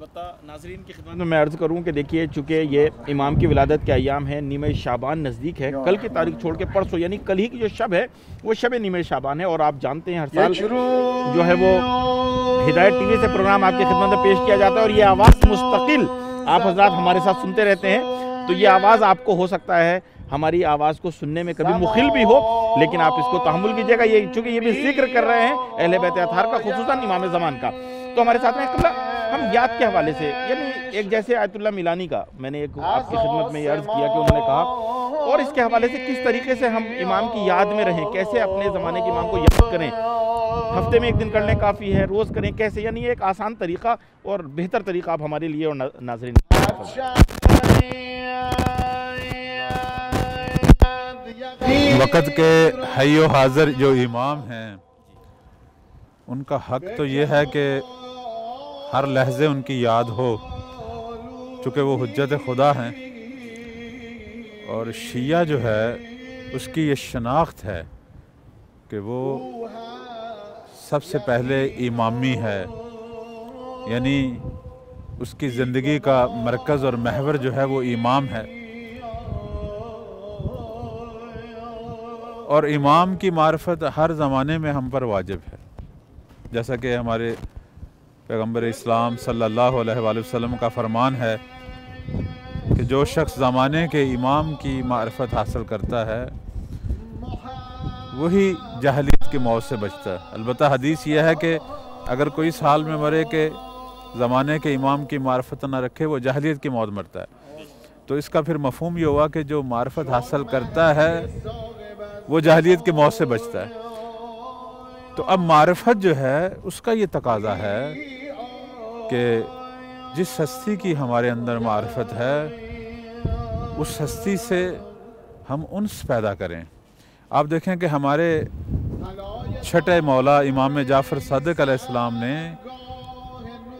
البتہ ناظرین کی خدمت میں عرض کروں کہ دیکھیے چونکہ یہ امام کی ولادت کے ایام ہیں، نیمہ شعبان نزدیک ہے، کل کی تاریخ چھوڑ کے پرسوں یعنی کل ہی کی جو شب ہے وہ شب نیمہ شعبان ہے، اور آپ جانتے ہیں ہر سال جو ہے وہ ہدایت ٹی وی سے پروگرام آپ کی خدمت میں پیش کیا جاتا ہے، اور یہ آواز مستقل آپ حضرات ہمارے ساتھ سنتے رہتے ہیں، تو یہ آواز آپ کو ہو سکتا ہے ہماری آواز کو سننے میں کبھی مخل بھی ہو، لیکن آپ اس کو تحمل کیجئے گا، یہ چونکہ یہ بھی ذکر کر رہے ہیں اہل بیت اطہار کا، خصوصاً امام زمان کا، تو ہمارے ساتھ میں ہم یاد کے حوالے سے یعنی ایک جیسے آیت اللہ میلانی کا میں نے ایک آپ کی خدمت میں یہ عرض کیا کہ انہوں نے کہا، اور اس کے حوالے سے کس طریقے سے ہم امام کی یاد میں رہیں، کیسے اپنے زمانے کے امام کو یاد کریں، ہفتے میں ایک دن کر لیں کافی ہے، روز کریں کیسے، یعنی ایک آسان طریقہ اور بہتر طریقہ آپ ہمارے لیے اور ناظرین وقت کے حی و حاضر جو امام ہیں ان کا حق تو یہ ہے کہ ہر لحظے ان کی یاد ہو، چونکہ وہ حجت خدا ہیں، اور شیعہ جو ہے اس کی یہ شناخت ہے کہ وہ سب سے پہلے امامی ہے، یعنی اس کی زندگی کا مرکز اور محور جو ہے وہ امام ہے، اور امام کی معرفت ہر زمانے میں ہم پر واجب ہے، جیسا کہ ہمارے پیغمبر اسلام صلی اللہ علیہ وآلہ وسلم کا فرمان ہے کہ جو شخص زمانے کے امام کی معرفت حاصل کرتا ہے وہی جاہلیت کی موت سے بچتا ہے۔ البتہ حدیث یہ ہے کہ اگر کوئی اس حال میں مرے کہ زمانے کے امام کی معرفت نہ رکھے وہ جاہلیت کی موت مرتا ہے، تو اس کا پھر مفہوم یہ ہوا کہ جو معرفت حاصل کرتا ہے وہ جاہلیت کی موت سے بچتا ہے۔ تو اب معرفت جو ہے اس کا یہ تقاضا ہے کہ جس ہستی کی ہمارے اندر معرفت ہے اس ہستی سے ہم انس پیدا کریں۔ آپ دیکھیں کہ ہمارے چھٹے مولا امام جعفر صادق علیہ السلام نے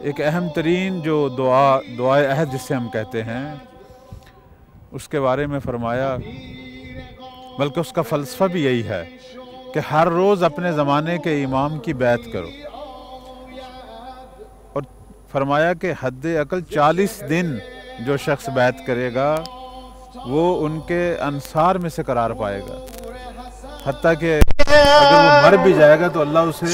ایک اہم ترین جو دعائے عہد جسے ہم کہتے ہیں اس کے بارے میں فرمایا، بلکہ اس کا فلسفہ بھی یہی ہے کہ ہر روز اپنے زمانے کے امام کی بیعت کرو، اور فرمایا کہ حد اقل 40 دن جو شخص بیعت کرے گا وہ ان کے انصار میں سے قرار پائے گا، حتیٰ کہ اگر وہ مر بھی جائے گا تو اللہ اسے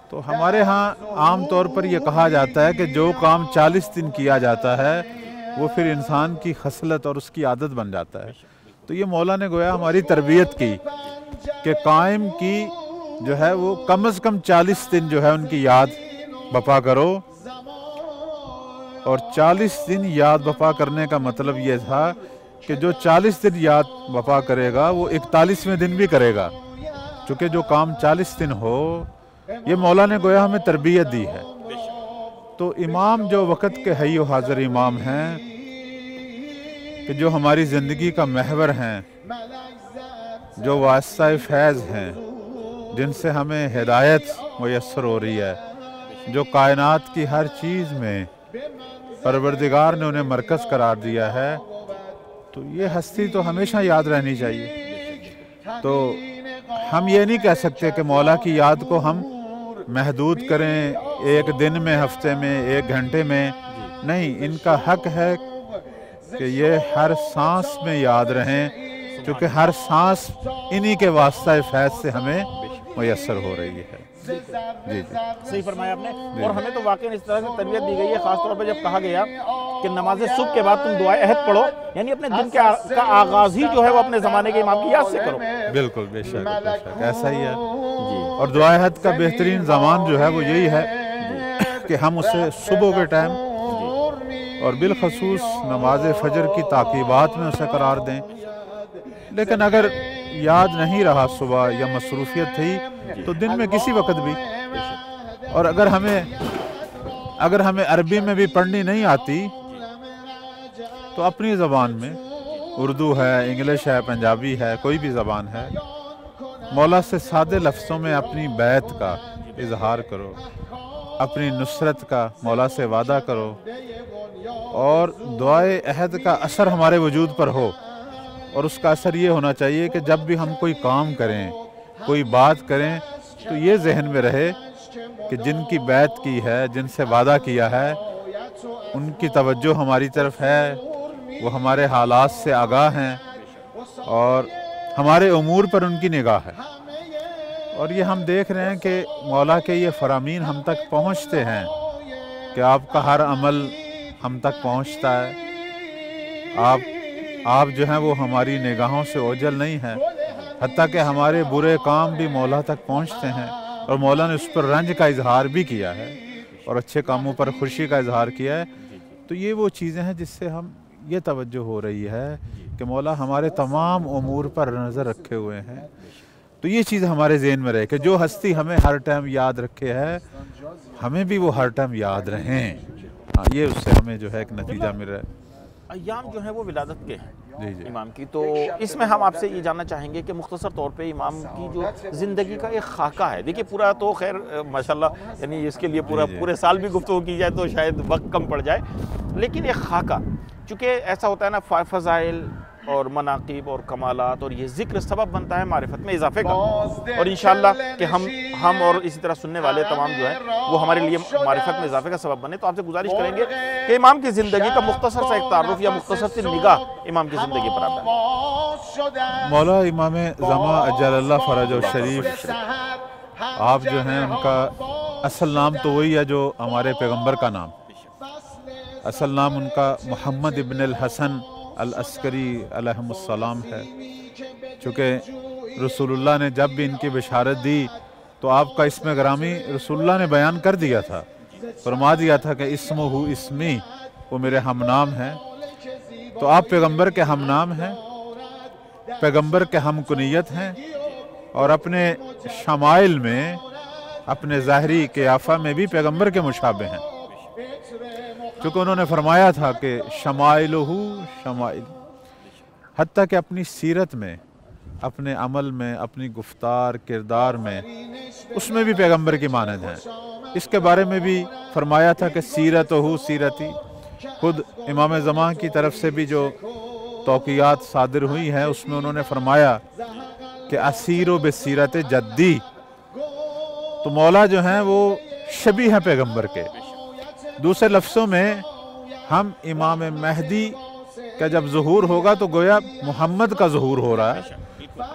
تو ہمارے ہاں عام طور پر یہ کہا جاتا ہے کہ جو کام 40 دن کیا جاتا ہے وہ پھر انسان کی خصلت اور اس کی عادت بن جاتا ہے۔ تو یہ مولا نے گویا ہماری تربیت کی کہ قائم کی جو ہے وہ کم از کم 40 دن جو ہے ان کی یاد بپا کرو، اور 40 دن یاد بپا کرنے کا مطلب یہ تھا کہ جو 40 دن یاد بپا کرے گا وہ 41ویں دن بھی کرے گا، چونکہ جو کام 40 دن ہو، یہ مولا نے گویا ہمیں تربیت دی ہے۔ تو امام جو وقت کے حی و حاضر امام ہیں کہ جو ہماری زندگی کا محور ہیں، جو واسطہ فیض ہیں، جن سے ہمیں ہدایت میسر ہو رہی ہے، جو کائنات کی ہر چیز میں پروردگار نے انہیں مرکز قرار دیا ہے، تو یہ ہستی تو ہمیشہ یاد رہنی چاہیے۔ تو ہم یہ نہیں کہہ سکتے کہ مولا کی یاد کو ہم محدود کریں ایک دن میں، ہفتے میں، ایک گھنٹے میں، نہیں، ان کا حق ہے کہ یہ ہر سانس میں یاد رہیں، کیونکہ ہر سانس انہی کے واسطہ فیض سے ہمیں میسر ہو رہی ہے۔ جی صحیح فرمایا آپ نے، اور ہمیں تو واقعی اس طرح سے تربیت دی گئی ہے، خاص طور پہ جب کہا گیا کہ نماز صبح کے بعد تم دعائے عہد پڑھو، یعنی اپنے دن کا آغاز ہی جو ہے وہ اپنے زمانے کے امام کی یاد سے کرو۔ بالکل، بے شک ایسا ہی ہے، اور دعائے عہد کا بہترین زمان جو ہے وہ یہی ہے کہ ہم اسے صبح کے ٹائم اور بالخصوص نماز فجر کی تعقیبات میں اسے قرار دیں۔ لیکن اگر یاد نہیں رہا صبح یا مصروفیت تھی تو دن میں کسی وقت بھی، اور اگر ہمیں عربی میں بھی پڑھنی نہیں آتی تو اپنی زبان میں، اردو ہے، انگلش ہے، پنجابی ہے، کوئی بھی زبان ہے، مولا سے سادے لفظوں میں اپنی بیعت کا اظہار کرو، اپنی نصرت کا مولا سے وعدہ کرو، اور دعائے عہد کا اثر ہمارے وجود پر ہو، اور اس کا اثر یہ ہونا چاہیے کہ جب بھی ہم کوئی کام کریں، کوئی بات کریں، تو یہ ذہن میں رہے کہ جن کی بیعت کی ہے، جن سے وعدہ کیا ہے، ان کی توجہ ہماری طرف ہے، وہ ہمارے حالات سے آگاہ ہیں اور ہمارے امور پر ان کی نگاہ ہے۔ اور یہ ہم دیکھ رہے ہیں کہ مولا کے یہ فرامین ہم تک پہنچتے ہیں کہ آپ کا ہر عمل ہم تک پہنچتا ہے، آپ جو ہیں وہ ہماری نگاہوں سے اوجھل نہیں ہیں، حتیٰ کہ ہمارے برے کام بھی مولا تک پہنچتے ہیں، اور مولا نے اس پر رنج کا اظہار بھی کیا ہے اور اچھے کاموں پر خوشی کا اظہار کیا ہے۔ تو یہ وہ چیزیں ہیں جس سے ہم یہ توجہ ہو رہی ہے کہ مولا ہمارے تمام امور پر نظر رکھے ہوئے ہیں۔ تو یہ چیز ہمارے ذہن میں رہے کہ جو ہستی ہمیں ہر ٹائم یاد رکھے ہے، ہمیں بھی وہ ہر ٹائم یاد رہیں۔ یہ اس سے ہمیں جو ہے ایک نتیجہ مل رہا ہے۔ ایام جو ہیں وہ ولادت کے ہیں جی امام کی، تو اس میں ہم آپ سے یہ جاننا چاہیں گے کہ مختصر طور پہ امام کی جو زندگی کا ایک خاکہ ہے، دیکھیے پورا تو خیر ماشاءاللہ یعنی اس کے لیے پورے سال بھی گفتگو کی جائے تو شاید وقت کم پڑ جائے، لیکن ایک خاکہ، چونکہ ایسا ہوتا ہے نا فضائل اور مناقب اور کمالات اور یہ ذکر سبب بنتا ہے معرفت میں اضافے کا، اور انشاءاللہ کہ ہم اور اسی طرح سننے والے تمام جو ہیں وہ ہمارے لیے معرفت میں اضافے کا سبب بنے۔ تو آپ سے گزارش کریں گے کہ امام کی زندگی کا مختصر سا ایک تعارف یا مختصر سی نگاہ امام کی زندگی پر آتا ہے۔ مولا امام زمان اجل اللہ فرج و شریف، آپ جو ہیں ان کا اصل نام تو وہی ہے جو ہمارے پیغمبر کا نام، اصل نام ان کا محمد ابن الحسن العسکری علیہ السلام ہے۔ چونکہ رسول اللہ نے جب بھی ان کی بشارت دی تو آپ کا اسم گرامی رسول اللہ نے بیان کر دیا تھا، فرما دیا تھا کہ اسمہ اسمی، وہ میرے ہم نام ہیں۔ تو آپ پیغمبر کے ہم نام ہیں، پیغمبر کے ہم کنیت ہیں، اور اپنے شمائل میں، اپنے ظاہری قیافہ میں بھی پیغمبر کے مشابہ ہیں، کیونکہ انہوں نے فرمایا تھا کہ شمائلہ شمائل، حتیٰ کہ اپنی سیرت میں، اپنے عمل میں، اپنی گفتار کردار میں، اس میں بھی پیغمبر کی مانند ہیں۔ اس کے بارے میں بھی فرمایا تھا کہ سیرتہ سیرتی، خود امام زمان کی طرف سے بھی جو توقیات صادر ہوئی ہیں اس میں انہوں نے فرمایا کہ اسیرو بسیرت جدی، تو مولا جو ہیں وہ شبیہ ہیں پیغمبر کے۔ دوسرے لفظوں میں ہم امام مہدی کا جب ظہور ہوگا تو گویا محمد کا ظہور ہو رہا ہے،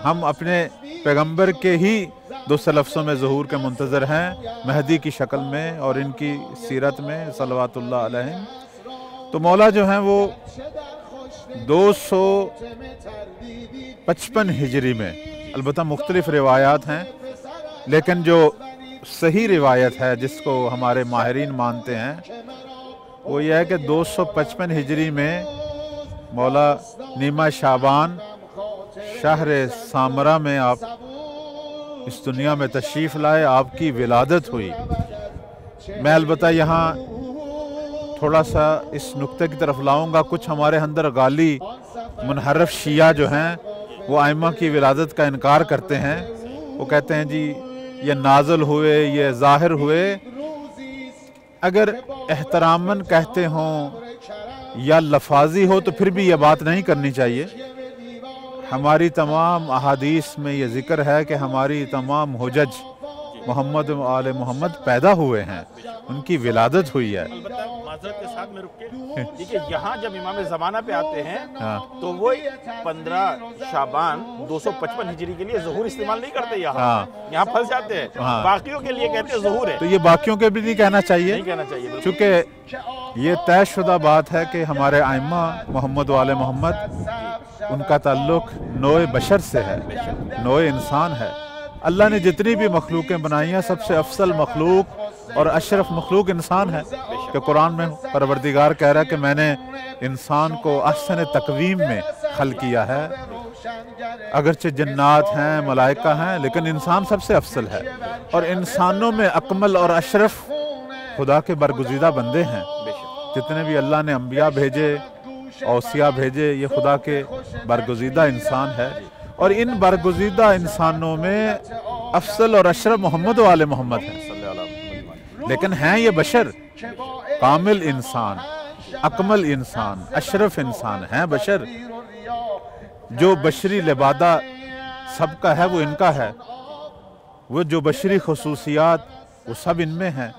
ہم اپنے پیغمبر کے ہی دوسرے لفظوں میں ظہور کے منتظر ہیں، مہدی کی شکل میں اور ان کی سیرت میں صلوات اللہ علیہ۔ تو مولا جو ہیں وہ 255 ہجری میں، البتہ مختلف روایات ہیں، لیکن جو صحیح روایت ہے جس کو ہمارے ماہرین مانتے ہیں وہ یہ ہے کہ 255 ہجری میں مولا نیمہ شعبان شہر سامرہ میں آپ اس دنیا میں تشریف لائے، آپ کی ولادت ہوئی۔ میں البتہ یہاں تھوڑا سا اس نقطے کی طرف لاؤں گا، کچھ ہمارے اندر غالی منحرف شیعہ جو ہیں وہ ائمہ کی ولادت کا انکار کرتے ہیں، وہ کہتے ہیں جی یہ نازل ہوئے، یہ ظاہر ہوئے۔ اگر احتراماً کہتے ہوں یا لفاظی ہو تو پھر بھی یہ بات نہیں کرنی چاہیے۔ ہماری تمام احادیث میں یہ ذکر ہے کہ ہماری تمام حجج محمد و آل محمد پیدا ہوئے ہیں، ان کی ولادت ہوئی ہے۔ البتہ معذرت کے ساتھ میں رک کے دیکھیے یہاں جب امام زمانہ پہ آتے ہیں تو وہ 15 شعبان 255 ہجری کے لیے ظہور استعمال نہیں کرتے، یہاں پھنس جاتے ہیں، باقیوں کے لیے کہتے ہیں ظہور ہے۔ تو یہ باقیوں کے بھی نہیں کہنا چاہیے، چونکہ یہ طے شدہ بات ہے کہ ہمارے ائمہ محمد و آل محمد ان کا تعلق نوع بشر سے ہے، نوع انسان ہے۔ اللہ نے جتنی بھی مخلوقیں بنائی ہیں سب سے افضل مخلوق اور اشرف مخلوق انسان ہے، کہ قرآن میں پروردگار کہہ رہا ہے کہ میں نے انسان کو احسن تقویم میں خلق کیا ہے۔ اگرچہ جنات ہیں، ملائکہ ہیں، لیکن انسان سب سے افضل ہے، اور انسانوں میں اکمل اور اشرف خدا کے برگزیدہ بندے ہیں۔ جتنے بھی اللہ نے انبیاء بھیجے، اوصیاء بھیجے، یہ خدا کے برگزیدہ انسان ہے، اور ان برگزیدہ انسانوں میں افضل اور اشرف محمد و آل محمد ہیں، لیکن ہیں یہ بشر، کامل انسان، اکمل انسان، اشرف انسان ہیں بشر۔ جو بشری لبادہ سب کا ہے وہ ان کا ہے، وہ جو بشری خصوصیات وہ سب ان میں ہیں.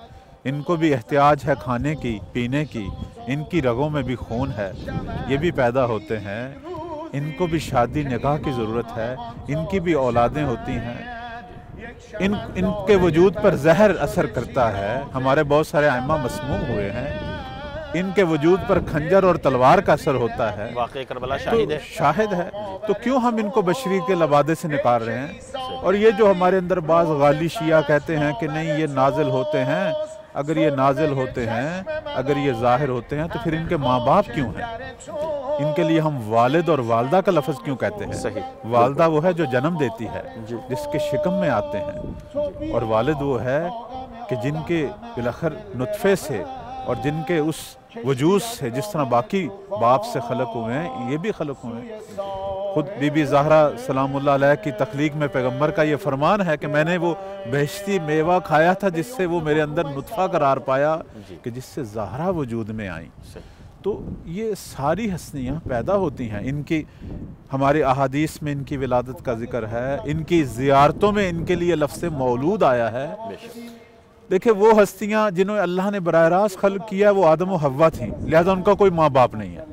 ان کو بھی احتیاج ہے کھانے کی پینے کی, ان کی رگوں میں بھی خون ہے, یہ بھی پیدا ہوتے ہیں, ان کو بھی شادی نکاح کی ضرورت ہے, ان کی بھی اولادیں ہوتی ہیں, ان کے وجود پر زہر اثر کرتا ہے. ہمارے بہت سارے ائمہ مسموم ہوئے ہیں, ان کے وجود پر خنجر اور تلوار کا اثر ہوتا ہے. واقعہ کربلا شاہد ہے. تو کیوں ہم ان کو بشری کے لبادے سے نکال رہے ہیں؟ اور یہ جو ہمارے اندر بعض غالی شیعہ کہتے ہیں کہ نہیں یہ نازل ہوتے ہیں, اگر یہ نازل ہوتے ہیں, اگر یہ ظاہر ہوتے ہیں, تو پھر ان کے ماں باپ کیوں ہیں؟ ان کے لیے ہم والد اور والدہ کا لفظ کیوں کہتے ہیں؟ والدہ وہ ہے جو جنم دیتی ہے, جس کے شکم میں آتے ہیں, اور والد وہ ہے کہ جن کے بالاخر نطفے سے اور جن کے اس وجود سے جس طرح باقی باپ سے خلق ہوئے ہیں, یہ بھی خلق ہوئے ہیں. خود بی بی زہرا سلام اللہ علیہ کی تخلیق میں پیغمبر کا یہ فرمان ہے کہ میں نے وہ بہشتی میوہ کھایا تھا جس سے وہ میرے اندر نطفہ قرار پایا, کہ جس سے زہرا وجود میں آئیں. تو یہ ساری ہستیاں پیدا ہوتی ہیں. ان کی ہماری احادیث میں ان کی ولادت کا ذکر ہے, ان کی زیارتوں میں ان کے لیے لفظ مولود آیا ہے. دیکھیں وہ ہستیاں جنہوں اللہ نے براہ راست خلق کیا وہ آدم و حوا تھیں, لہذا ان کا کوئی ماں باپ نہیں ہے.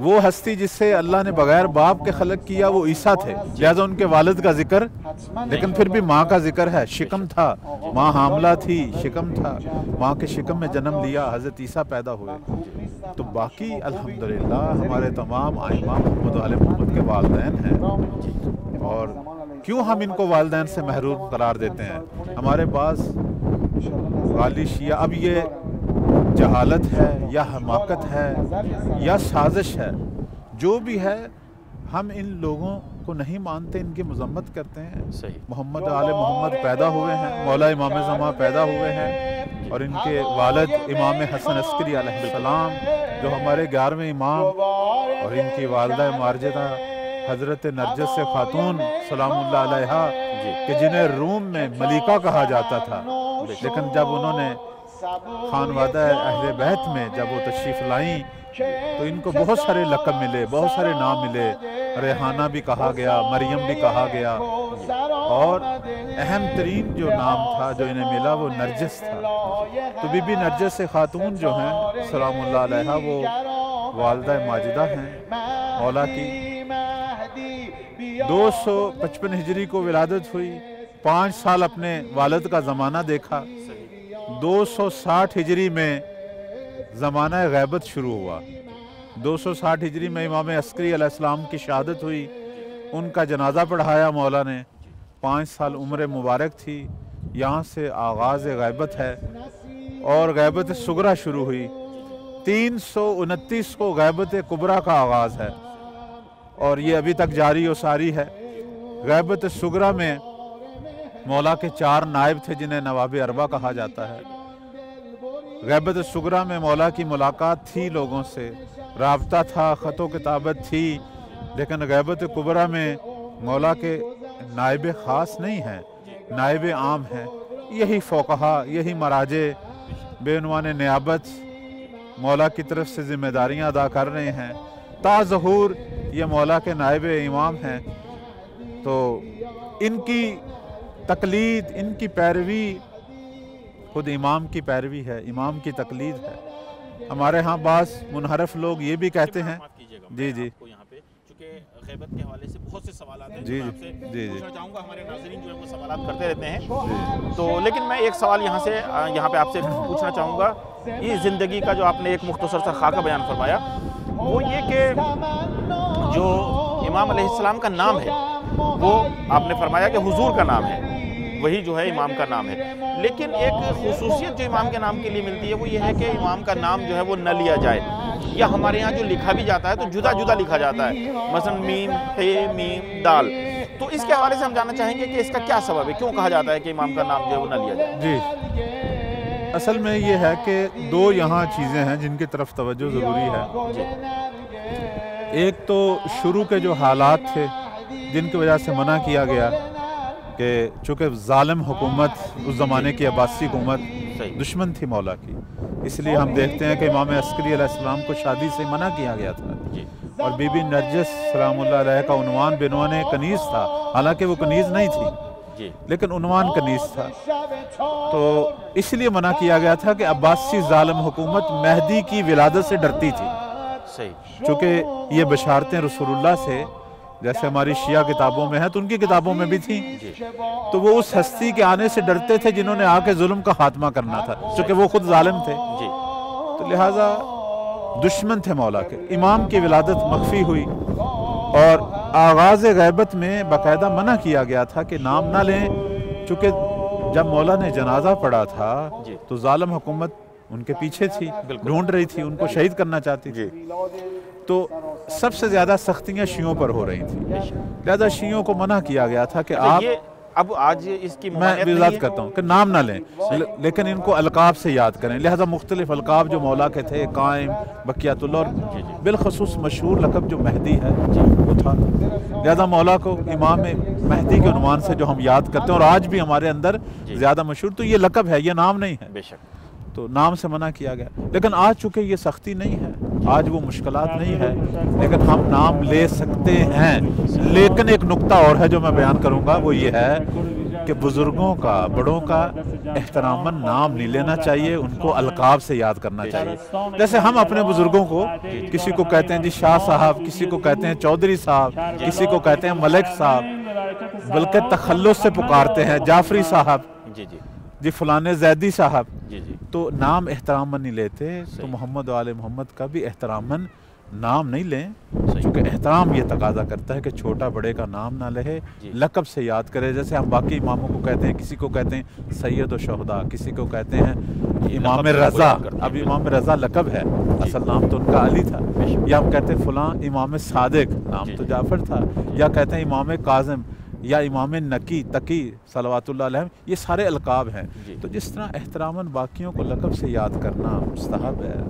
وہ ہستی جس سے اللہ نے بغیر باپ کے خلق کیا وہ عیسیٰ تھے, لہذا ان کے والد کا ذکر, لیکن پھر بھی ماں کا ذکر ہے. شکم تھا, ماں حاملہ تھی, شکم تھا, ماں کے شکم میں جنم لیا, حضرت عیسیٰ پیدا ہوئے. تو باقی الحمدللہ ہمارے تمام ائمہ محمد و آل محمد کے والدین ہیں. اور کیوں ہم ان کو والدین سے محروم قرار دیتے ہیں؟ ہمارے بعض غالی شیعہ, اب یہ جہالت ہے یا حماقت ہے یا سازش ہے, جو بھی ہے, ہم ان لوگوں کو نہیں مانتے, ان کی مذمت کرتے ہیں. محمد آل محمد پیدا ہوئے ہیں, مولا امام زمان پیدا ہوئے ہیں, اور ان کے والد امام حسن عسکری علیہ السلام جو ہمارے 11ویں امام, اور ان کی والدہ مارجدہ حضرت نرجس خاتون سلام اللہ علیہا, کہ جنہیں روم میں ملیکہ کہا جاتا تھا, لیکن جب انہوں نے خانوادہ اہل بیت میں جب وہ تشریف لائیں تو ان کو بہت سارے لقب ملے, بہت سارے نام ملے. ریحانہ بھی کہا گیا, مریم بھی کہا گیا, اور اہم ترین جو نام تھا جو انہیں ملا وہ نرجس تھا. تو بی بی نرجس خاتون جو ہیں سلام اللہ علیہا وہ والدہ ماجدہ ہیں مولا کی. 255 ہجری کو ولادت ہوئی, 5 سال اپنے والد کا زمانہ دیکھا. 260 ہجری میں زمانہ غیبت شروع ہوا. 260 ہجری میں امام عسکری علیہ السلام کی شہادت ہوئی, ان کا جنازہ پڑھایا مولا نے. 5 سال عمر مبارک تھی, یہاں سے آغاز غیبت ہے, اور غیبت صغرا شروع ہوئی. 329 کو غیبت کبریٰ کا آغاز ہے, اور یہ ابھی تک جاری و ساری ہے. غیبت صغرا میں مولا کے 4 نائب تھے جنہیں نواب اربع کہا جاتا ہے. غیبت صغرا میں مولا کی ملاقات تھی لوگوں سے, رابطہ تھا, خط و کتابت تھی, لیکن غیبت کبریٰ میں مولا کے نائب خاص نہیں ہیں, نائب عام ہیں. یہی فقہا, یہی مراجع بے عنوان نیابت مولا کی طرف سے ذمہ داریاں ادا کر رہے ہیں. تا ظہور یہ مولا کے نائب امام ہیں. تو ان کی تقلید, ان کی پیروی خود امام کی پیروی ہے, امام کی تقلید ہے. ہمارے ہاں بعض منحرف لوگ یہ بھی کہتے ہیں, جی چونکہ غیبت کے حوالے سے بہت سے سوالات ہیں, جی میں آپ سے جی پوچھنا چاہوں گا. ہمارے ناظرین جو ہے وہ سوالات کرتے رہتے ہیں, تو لیکن میں ایک سوال یہاں پہ آپ سے پوچھنا چاہوں گا. یہ زندگی کا جو آپ نے ایک مختصر سا خاکہ بیان فرمایا, وہ یہ کہ جو امام علیہ السلام کا نام ہے وہ آپ نے فرمایا کہ حضور کا نام ہے, وہی جو ہے امام کا نام ہے. لیکن ایک خصوصیت جو امام کے نام کے لیے ملتی ہے وہ یہ ہے کہ امام کا نام جو ہے وہ نہ لیا جائے, یا ہمارے ہاں جو لکھا بھی جاتا ہے تو جدا جدا لکھا جاتا ہے, مثلا میم ہے, میم دال. تو اس کے حوالے سے ہم جاننا چاہیں گے کہ اس کا کیا سبب ہے, کیوں کہا جاتا ہے کہ امام کا نام جو ہے وہ نہ لیا جائے؟ جی, اصل میں یہ ہے کہ 2 یہاں چیزیں ہیں جن کی طرف توجہ ضروری ہے. ایک تو شروع کے جو حالات تھے جن کی وجہ سے منع کیا گیا, کہ چونکہ ظالم حکومت اس زمانے کی عباسی حکومت دشمن تھی مولا کی, اس لیے ہم دیکھتے ہیں کہ امام عسکری علیہ السلام کو شادی سے منع کیا گیا تھا. اور بی بی نرجس سلام اللہ علیہ کا عنوان بعنوان کنیز تھا, حالانکہ وہ کنیز نہیں تھی, لیکن عنوان کنیز تھا. تو اس لیے منع کیا گیا تھا کہ عباسی ظالم حکومت مہدی کی ولادت سے ڈرتی تھی، صحیح، چونکہ یہ بشارتیں رسول اللہ سے جیسے ہماری شیعہ کتابوں میں ہیں تو ان کی کتابوں میں بھی تھیں، تو وہ اس ہستی کے آنے سے ڈرتے تھے جنہوں نے آ کے ظلم کا خاتمہ کرنا تھا، چونکہ وہ خود ظالم تھے، تو لہٰذا دشمن تھے مولا کے۔ امام کی ولادت مخفی ہوئی اور آغاز غیبت میں باقاعدہ منع کیا گیا تھا کہ نام نہ لیں، چونکہ جب مولا نے جنازہ پڑھا تھا تو ظالم حکومت ان کے پیچھے تھی، ڈھونڈ رہی تھی، ان کو شہید کرنا چاہتی تھی، تو سب سے زیادہ سختیاں شیعوں پر ہو رہی تھیں، لہذا شیعوں کو منع کیا گیا تھا کہ آپ، اب آج اس کی میں وضاحت کرتا ہوں کہ نام نہ لیں لیکن ان کو القاب سے یاد کریں، لہذا مختلف القاب جو مولا کے تھے، قائم، بقیت اللہ، اور بالخصوص مشہور لقب جو مہدی ہے وہ تھا، لہذا مولا کو امام مہدی کے عنوان سے جو ہم یاد کرتے ہیں اور آج بھی ہمارے اندر زیادہ مشہور، تو یہ لقب ہے، یہ نام نہیں ہے، بے شک، تو نام سے منع کیا گیا۔ لیکن آج چونکہ یہ سختی نہیں ہے، آج وہ مشکلات نہیں ہے، لیکن ہم نام لے سکتے ہیں، لیکن ایک نقطہ اور ہے جو میں بیان کروں گا، وہ یہ ہے کہ بزرگوں کا، بڑوں کا احتراماً نام نہیں لینا چاہیے، ان کو القاب سے یاد کرنا چاہیے۔ جیسے ہم اپنے بزرگوں کو کسی کو کہتے ہیں جی شاہ صاحب، کسی کو کہتے ہیں چودھری صاحب، کسی کو کہتے ہیں ملک صاحب، بلکہ تخلص سے پکارتے ہیں جعفری صاحب، جی فلانے زیدی صاحب، تو نام احتراماً نہیں لیتے، تو محمد و آل محمد کا بھی احتراماً نام نہیں لیں، چونکہ احترام یہ تقاضا کرتا ہے کہ چھوٹا بڑے کا نام نہ لے، لقب سے یاد کرے، جیسے ہم باقی اماموں کو کہتے ہیں، کسی کو کہتے ہیں سید و شہداء، کسی کو کہتے ہیں امام رضا، اب امام رضا لقب ہے، اصل نام تو ان کا علی تھا، یا ہم کہتے ہیں فلاں امام صادق، نام تو جعفر تھا، یا کہتے ہیں امام کاظم یا امام نقی تقی صلوات اللہ علیہ، یہ سارے القاب ہیں، تو جس طرح احتراماً باقیوں کو لقب سے یاد کرنا مستحب ہے،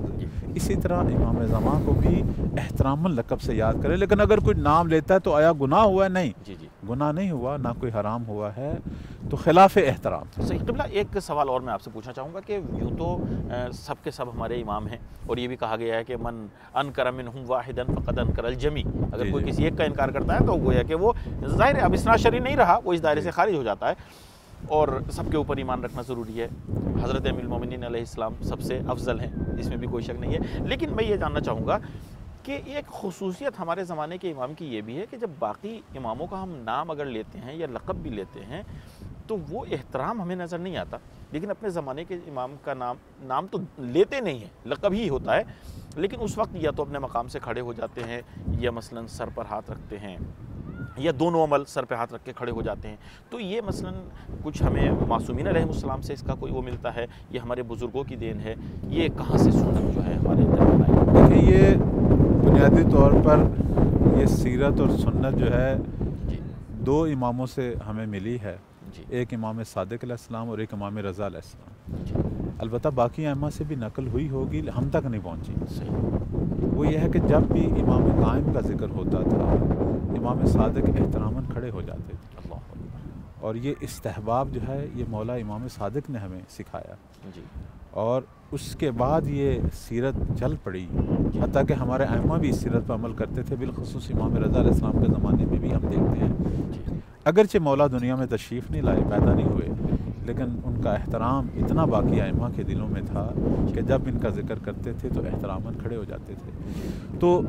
اسی طرح امام زمان کو بھی احتراماً لقب سے یاد کرے، لیکن اگر کوئی نام لیتا ہے تو آیا گناہ ہوا ہے؟ نہیں، گناہ نہیں ہوا، نہ کوئی حرام ہوا ہے، تو خلاف احترام۔ صحیح قبلہ، ایک سوال اور میں آپ سے پوچھنا چاہوں گا کہ یوں تو سب کے سب ہمارے امام ہیں، اور یہ بھی کہا گیا ہے کہ من انکر منہم واحدا فقد انکر الجمی، اگر کوئی کسی ایک کا انکار کرتا ہے تو گویا کہ وہ ظاہر ہے اب اسناد شرعی نہیں رہا، وہ اس دائرے سے خارج ہو جاتا ہے، اور سب کے اوپر ایمان رکھنا ضروری ہے۔ حضرت امیر المومنین علیہ السلام سب سے افضل ہیں، اس میں بھی کوئی شک نہیں ہے، لیکن میں یہ جاننا چاہوں گا کہ ایک خصوصیت ہمارے زمانے کے امام کی یہ بھی ہے کہ جب باقی اماموں کا ہم نام اگر لیتے ہیں یا لقب بھی لیتے ہیں تو وہ احترام ہمیں نظر نہیں آتا، لیکن اپنے زمانے کے امام کا نام تو لیتے نہیں ہیں، لقب ہی ہوتا ہے، لیکن اس وقت یا تو اپنے مقام سے کھڑے ہو جاتے ہیں، یا مثلاً سر پر ہاتھ رکھتے ہیں، یا دونوں عمل سر پہ ہاتھ رکھ کے کھڑے ہو جاتے ہیں، تو یہ مثلاً کچھ ہمیں معصومین علیہ السلام سے اس کا کوئی وہ ملتا ہے، یہ ہمارے بزرگوں کی دین ہے، یہ کہاں سے سنت جو ہے ہمارے اندر بنائی؟ دیکھیں، یہ بنیادی طور پر یہ سیرت اور سنت جو ہے دو اماموں سے ہمیں ملی ہے، ایک امام صادق علیہ السلام اور ایک امام رضا علیہ السلام، البتہ باقی ائمہ سے بھی نقل ہوئی ہوگی، ہم تک نہیں پہنچی۔ وہ یہ ہے کہ جب بھی امام قائم کا ذکر ہوتا تھا امام صادق احتراماً کھڑے ہو جاتے تھے، اور یہ استحباب جو ہے یہ مولا امام صادق نے ہمیں سکھایا، اور اس کے بعد یہ سیرت چل پڑی، حتیٰ کہ ہمارے ائمہ بھی اس سیرت پر عمل کرتے تھے، بالخصوص امام رضا علیہ السلام کے زمانے میں بھی ہم دیکھتے ہیں، اگرچہ مولا دنیا میں تشریف نہیں لائے، پیدا نہیں ہوئے، لیکن ان کا احترام اتنا باقی ائمہ کے دلوں میں تھا کہ جب ان کا ذکر کرتے تھے تو احتراماً کھڑے ہو جاتے تھے۔ تو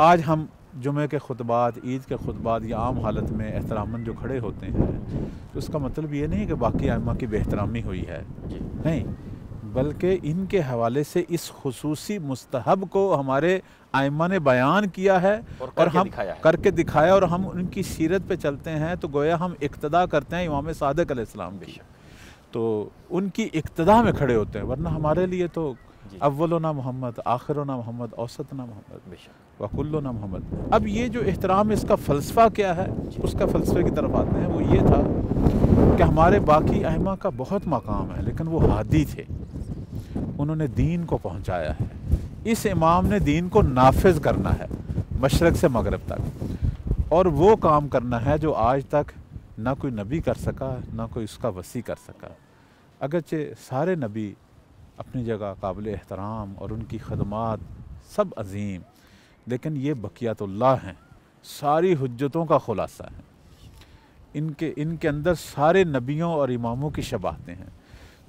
آج ہم جمعہ کے خطبات، عید کے خطبات یا عام حالت میں احتراماً جو کھڑے ہوتے ہیں، تو اس کا مطلب یہ نہیں کہ باقی ائمہ کی بے احترامی ہوئی ہے، نہیں، بلکہ ان کے حوالے سے اس خصوصی مستحب کو ہمارے ائمہ نے بیان کیا ہے اور ہم کر کے دکھایا، اور ہم ان کی سیرت پہ چلتے ہیں تو گویا ہم اقتدا کرتے ہیں امام صادق علیہ السلام کی، تو ان کی اقتدا میں کھڑے ہوتے ہیں، ورنہ ہمارے لیے تو اولنا محمد، آخرنا محمد، اوسطنا محمد، وکلنا محمد۔ اب یہ جو احترام، اس کا فلسفہ کیا ہے، اس کا فلسفے کی طرف آتے ہیں، وہ یہ تھا کہ ہمارے باقی ائمہ کا بہت مقام ہے، لیکن وہ ہادی تھے، انہوں نے دین کو پہنچایا ہے، اس امام نے دین کو نافذ کرنا ہے مشرق سے مغرب تک، اور وہ کام کرنا ہے جو آج تک نہ کوئی نبی کر سکا، نہ کوئی اس کا وسیع کر سکا، اگرچہ سارے نبی اپنی جگہ قابل احترام اور ان کی خدمات سب عظیم، لیکن یہ بقیت اللہ ہیں، ساری حجتوں کا خلاصہ ہیں، ان کے اندر سارے نبیوں اور اماموں کی شباہتیں ہیں،